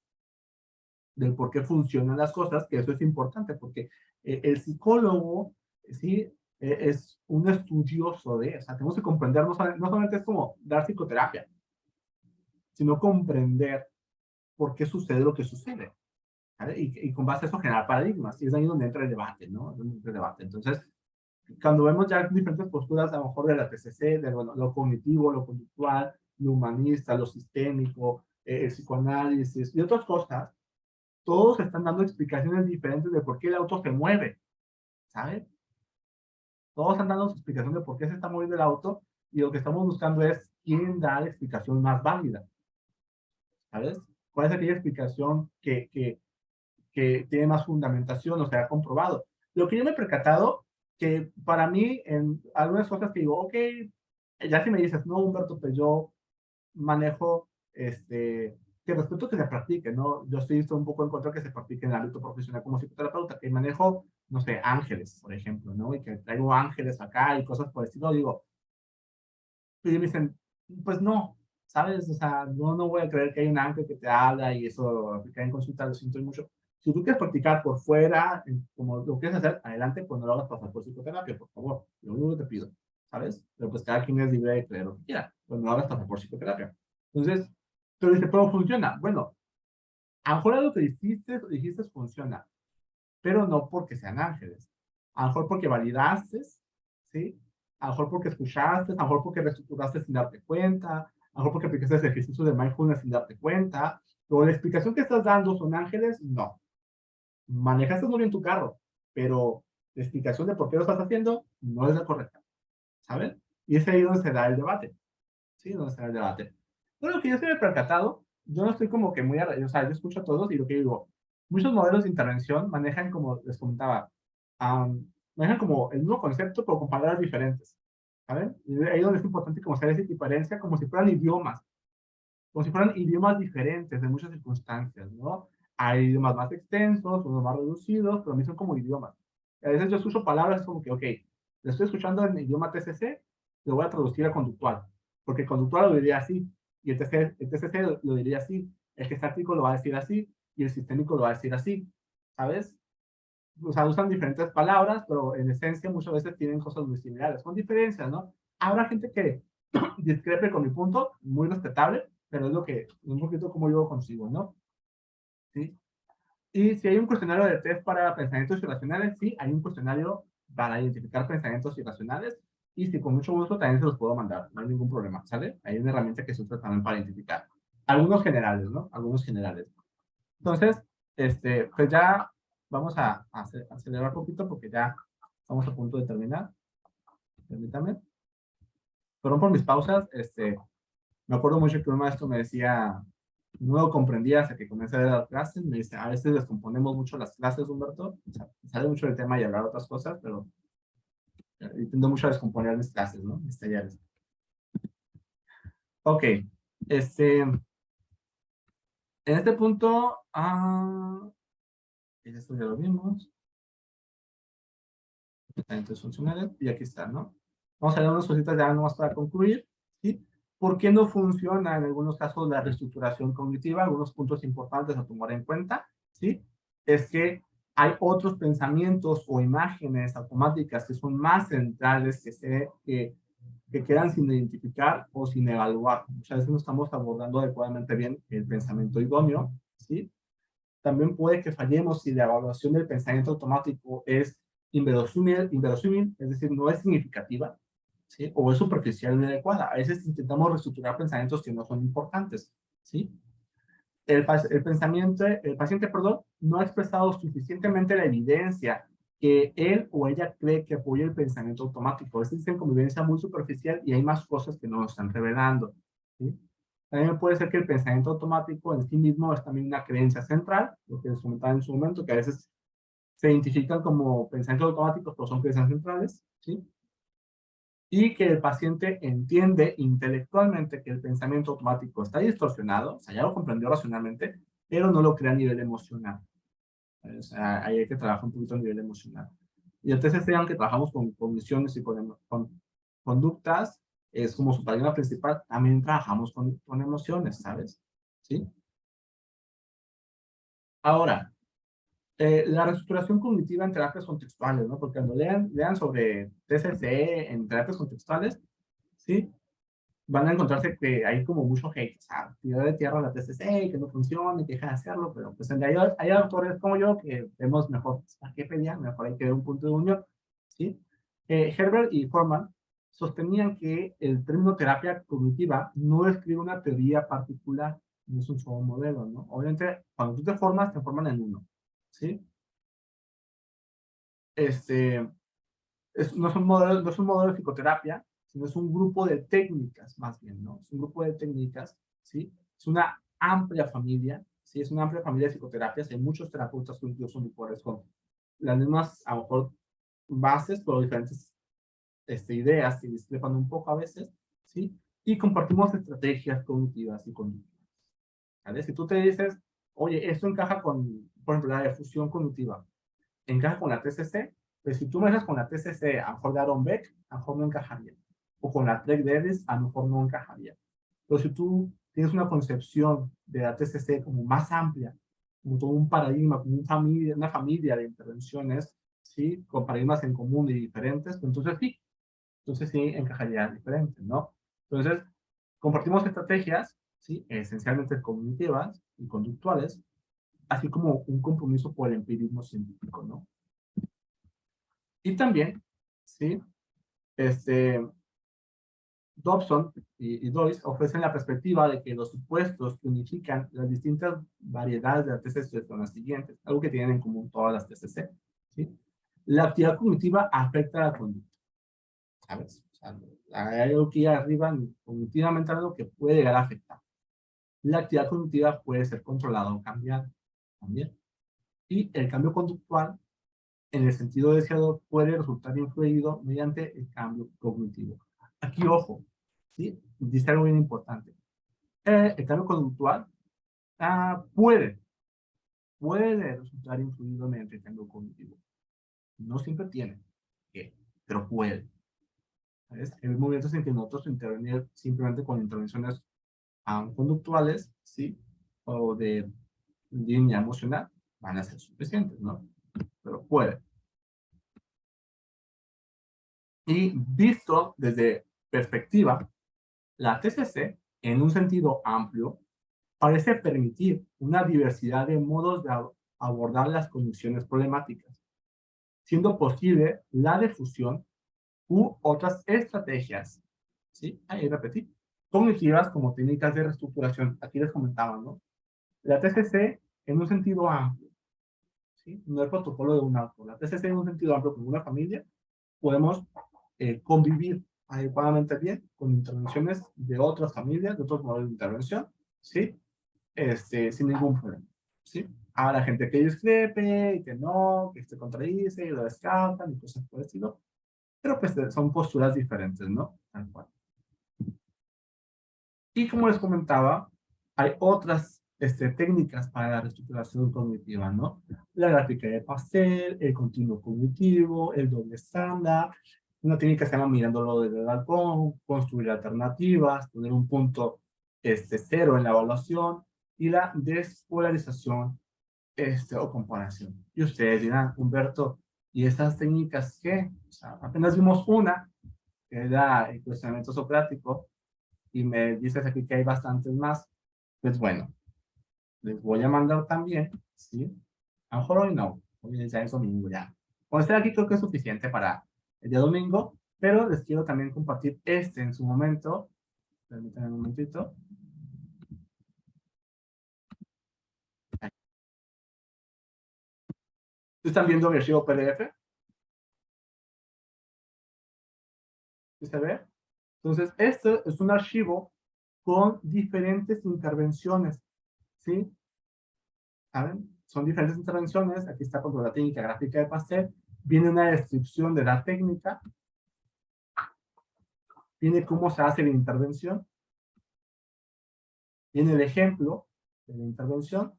del por qué funcionan las cosas, que eso es importante, porque el psicólogo, sí, es un estudioso de, o sea, tenemos que comprender, no solamente es como dar psicoterapia, sino comprender por qué sucede lo que sucede, ¿vale? Y con base a eso generar paradigmas, y es ahí donde entra el debate, ¿no? Donde entra el debate. Entonces, cuando vemos ya diferentes posturas, a lo mejor de la TCC, de bueno, lo cognitivo, lo conductual, lo humanista, lo sistémico, el psicoanálisis y otras cosas, todos están dando explicaciones diferentes de por qué el auto se mueve, ¿sabes? Todos están dando explicación de por qué se está moviendo el auto y lo que estamos buscando es quién da la explicación más válida, ¿sabes? ¿Cuál es aquella explicación que tiene más fundamentación o se ha comprobado? Lo que yo me he percatado, que para mí, en algunas cosas que digo, ok, ya si me dices, no, Humberto, pues yo manejo, que respeto que se practique, ¿no? Yo estoy un poco en contra de que se practique en el ámbito profesional como psicoterapeuta, que manejo, no sé, ángeles, por ejemplo, ¿no? Y que traigo ángeles acá y cosas por el estilo, digo, y me dicen, pues no, ¿sabes? O sea, no voy a creer que hay un ángel que te habla y eso, aplicar en consulta, lo siento mucho. Si tú quieres practicar por fuera, como lo quieres hacer, adelante, pues no lo hagas pasar por psicoterapia, por favor. Lo único que te pido, ¿sabes? Pero pues cada quien es libre de creer lo que quiera, pues no lo hagas pasar por psicoterapia. Entonces, pero dice, pero funciona. Bueno, a lo mejor algo que dijiste funciona, pero no porque sean ángeles. A lo mejor porque validaste, ¿sí? A lo mejor porque escuchaste, a lo mejor porque reestructuraste sin darte cuenta, a lo mejor porque aplicaste el ejercicio de mindfulness sin darte cuenta, pero la explicación que estás dando son ángeles, no. Manejaste muy bien tu carro, pero la explicación de por qué lo estás haciendo no es la correcta, ¿saben? Y es ahí donde se da el debate, ¿sí? Donde se da el debate. Bueno, lo que yo estoy percatado, yo no estoy como que muy, o sea, yo escucho a todos y lo que digo, muchos modelos de intervención manejan, como les comentaba, manejan como el mismo concepto, pero con palabras diferentes, ¿saben? Y ahí donde es importante como hacer esa diferencia, como si fueran idiomas diferentes en muchas circunstancias, ¿no? Hay idiomas más extensos, unos más reducidos, pero a mí son como idiomas. A veces yo escucho palabras como que, ok, le estoy escuchando en idioma TCC, lo voy a traducir a conductual, porque el conductual lo diría así, y el TCC lo diría así, el gestático lo va a decir así, y el sistémico lo va a decir así, ¿sabes? O sea, usan diferentes palabras, pero en esencia muchas veces tienen cosas muy similares, con diferencias, ¿no? Habrá gente que discrepe con mi punto, muy respetable, pero es lo que, un poquito como yo consigo, ¿no? ¿Sí? Y si hay un cuestionario de test para pensamientos irracionales, sí, hay un cuestionario para identificar pensamientos irracionales, y si con mucho gusto también se los puedo mandar, no hay ningún problema, ¿sale? Hay una herramienta que se usa también para identificar. Algunos generales, ¿no? Algunos generales. Entonces, pues ya vamos a acelerar un poquito porque ya estamos a punto de terminar. Permítame. Perdón por mis pausas, me acuerdo mucho que un maestro me decía, no lo comprendía hasta que comencé a dar clases, me dice, a veces descomponemos mucho las clases, Humberto, o sea, sale mucho del tema y hablar otras cosas, pero intento mucho descomponer mis clases, ¿no? Mis talleres. Ok, en este punto, esto ya lo vimos, pensamientos funcionales, y aquí está, ¿no? Vamos a ver unas cositas ya nomás para concluir, ¿sí? ¿Por qué no funciona en algunos casos la reestructuración cognitiva? Algunos puntos importantes a tomar en cuenta, ¿sí? Es que hay otros pensamientos o imágenes automáticas que son más centrales que quedan sin identificar o sin evaluar. Muchas veces no estamos abordando adecuadamente bien el pensamiento idóneo, ¿sí? También puede que fallemos si la evaluación del pensamiento automático es inverosímil, es decir, no es significativa, ¿sí? O es superficial y inadecuada. A veces intentamos reestructurar pensamientos que no son importantes, ¿sí? El paciente, no ha expresado suficientemente la evidencia que él o ella cree que apoya el pensamiento automático. Es decir, como evidencia muy superficial y hay más cosas que no nos están revelando, ¿sí? También puede ser que el pensamiento automático en sí mismo es también una creencia central, lo que les comentaba en su momento, que a veces se identifican como pensamientos automáticos, pero son creencias centrales, ¿sí? Y que el paciente entiende intelectualmente que el pensamiento automático está distorsionado, o sea, ya lo comprendió racionalmente, pero no lo crea a nivel emocional. O sea, ahí hay que trabajar un poquito a nivel emocional. Y el TCC, aunque trabajamos con cogniciones y con conductas, es como su paradigma principal, también trabajamos con emociones, ¿sabes? ¿Sí? Ahora, la reestructuración cognitiva en terapias contextuales, ¿no? Porque cuando lean sobre TCC en terapias contextuales, ¿sí? Van a encontrarse que hay como mucho hate, o sea, tirar de tierra a la TCC, que no funciona, que deja de hacerlo, pero pues hay autores como yo que vemos mejor, ¿a qué pelear? Mejor hay que ver un punto de unión, ¿sí? Herbert y Forman sostenían que el término terapia cognitiva no describe una teoría particular, no es un solo modelo, ¿no? Obviamente, cuando tú te forman en uno, ¿sí? No es un modelo de psicoterapia, sino es un grupo de técnicas, más bien, ¿no? Es un grupo de técnicas, ¿sí? Es una amplia familia, ¿sí? Es una amplia familia de psicoterapias. Hay muchos terapeutas que incluso son iguales con las mismas, a lo mejor, bases, pero diferentes ideas que discrepan un poco a veces, ¿sí? Y compartimos estrategias cognitivas y conductivas, ¿vale? Si tú te dices, oye, esto encaja con, por ejemplo, la difusión cognitiva, encaja con la TCC, pero si tú me dejas con la TCC, a lo mejor de Aaron Beck, a lo mejor no encajaría. O con la Trek de Ellis, a lo mejor no encajaría. Pero si tú tienes una concepción de la TCC como más amplia, como todo un paradigma, como una familia de intervenciones, ¿sí? Con paradigmas en común y diferentes, pues entonces sí encajaría diferente, ¿no? Entonces, compartimos estrategias, ¿sí? Esencialmente cognitivas y conductuales, así como un compromiso por el empirismo científico, ¿no? Y también, ¿sí? Dobson y Doyce ofrecen la perspectiva de que los supuestos que unifican las distintas variedades de la TCC son las siguientes, algo que tienen en común todas las TCC, ¿sí? La actividad cognitiva afecta a la conducta, ¿sabes? O sea, hay algo que arriba, cognitivamente algo que puede llegar a afectar. La actividad cognitiva puede ser controlada o cambiada también. Y el cambio conductual, en el sentido deseado, puede resultar influido mediante el cambio cognitivo. Aquí, ojo, ¿sí? Dice algo bien importante. El cambio conductual puede resultar influido mediante el cambio cognitivo. No siempre tiene que, pero puede. ¿Sabes? Hay momentos en que nosotros intervenir simplemente con intervenciones conductuales, ¿sí? O de línea emocional, van a ser suficientes, ¿no? Pero puede. Y visto desde perspectiva, la TCC, en un sentido amplio, parece permitir una diversidad de modos de abordar las condiciones problemáticas, siendo posible la difusión u otras estrategias, ¿sí? Ahí repetí, cognitivas como técnicas de reestructuración. Aquí les comentaba, ¿no? La TCC en un sentido amplio, ¿sí? No el protocolo de un auto. La TCC en un sentido amplio como una familia, podemos convivir adecuadamente bien con intervenciones de otras familias, de otros modelos de intervención, ¿sí? Sin ningún problema, ¿sí? Habrá gente que discrepe y que no, que se contradice y lo descartan y cosas por el estilo, pero pues son posturas diferentes, ¿no? Tal cual. Y como les comentaba, hay otras técnicas para la reestructuración cognitiva, ¿no? La gráfica de pastel, el continuo cognitivo, el doble estándar, una técnica que se llama mirándolo desde el balcón, construir alternativas, poner un punto cero en la evaluación y la despolarización o comparación. Y ustedes dirán, Humberto, ¿y estas técnicas qué? O sea, apenas vimos una, que era el cuestionamiento socrático, y me dices aquí que hay bastantes más, pues bueno, les voy a mandar también, ¿sí? A lo mejor hoy no, hoy ya es domingo ya. Con estar aquí creo que es suficiente para el día domingo, pero les quiero también compartir en su momento. Permítanme un momentito. ¿Están viendo mi archivo PDF? ¿Sí se ve? Entonces, este es un archivo con diferentes intervenciones, ¿sí? ¿Saben? Son diferentes intervenciones. Aquí está por la técnica gráfica de Pasteur. Viene una descripción de la técnica. Viene cómo se hace la intervención. Viene el ejemplo de la intervención.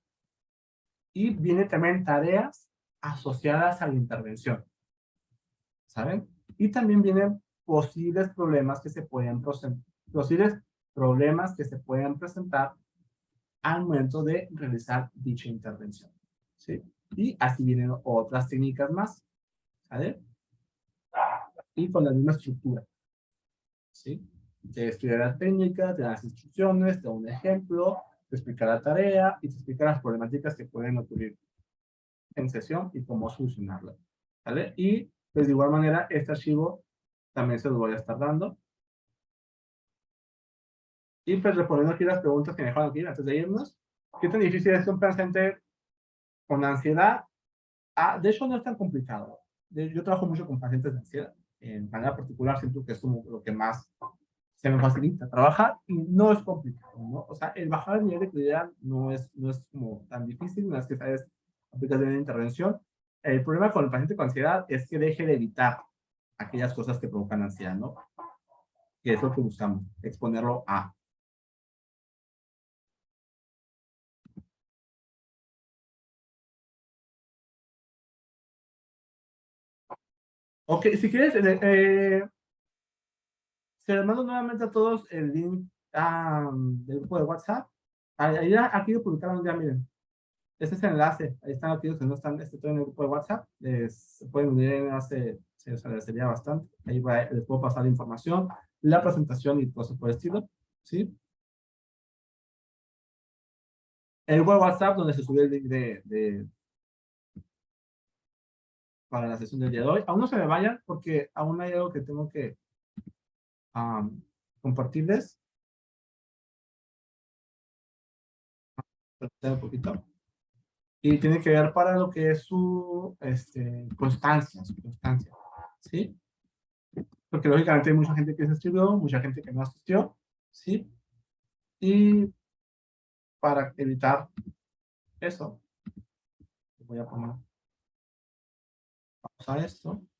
Y viene también tareas asociadas a la intervención. ¿Saben? Y también vienen posibles problemas que se pueden presentar al momento de realizar dicha intervención. ¿Sí? Y así vienen otras técnicas más. ¿Vale? Y con la misma estructura. ¿Sí? Te estudia la técnica, te da las instrucciones, te da un ejemplo, te explica la tarea y te explica las problemáticas que pueden ocurrir en sesión y cómo solucionarlas. ¿Vale? Y pues de igual manera, este archivo también se los voy a estar dando. Y pues respondiendo aquí las preguntas que me dejaron aquí antes de irnos. ¿Qué tan difícil es que un paciente con ansiedad? De hecho, no es tan complicado. Yo trabajo mucho con pacientes de ansiedad. En manera particular, siento que es como lo que más se me facilita trabajar y no es complicado, ¿no? O sea, el bajar el nivel de claridad no es como tan difícil, una vez que sabes aplicar bien la intervención. El problema con el paciente con ansiedad es que deje de evitar aquellas cosas que provocan ansiedad, ¿no? Que es lo que buscamos, exponerlo a. Ok, si quieres, se les mando nuevamente a todos el link del grupo de WhatsApp. Aquí lo publicaron ya, miren. Este es el enlace. Ahí están aquellos que no están todavía en el grupo de WhatsApp. Se pueden unir en el enlace, se les agradecería bastante. Ahí les puedo pasar la información, la presentación y cosas por el estilo. ¿Sí? El grupo de WhatsApp donde se subió el link para la sesión del día de hoy. Aún no se me vayan porque aún hay algo que tengo que compartirles. Un poquito. Y tiene que ver para lo que es su constancia, ¿sí? Porque lógicamente hay mucha gente que se inscribió, mucha gente que no asistió, ¿sí? Y para evitar eso, voy a poner pausa a esto.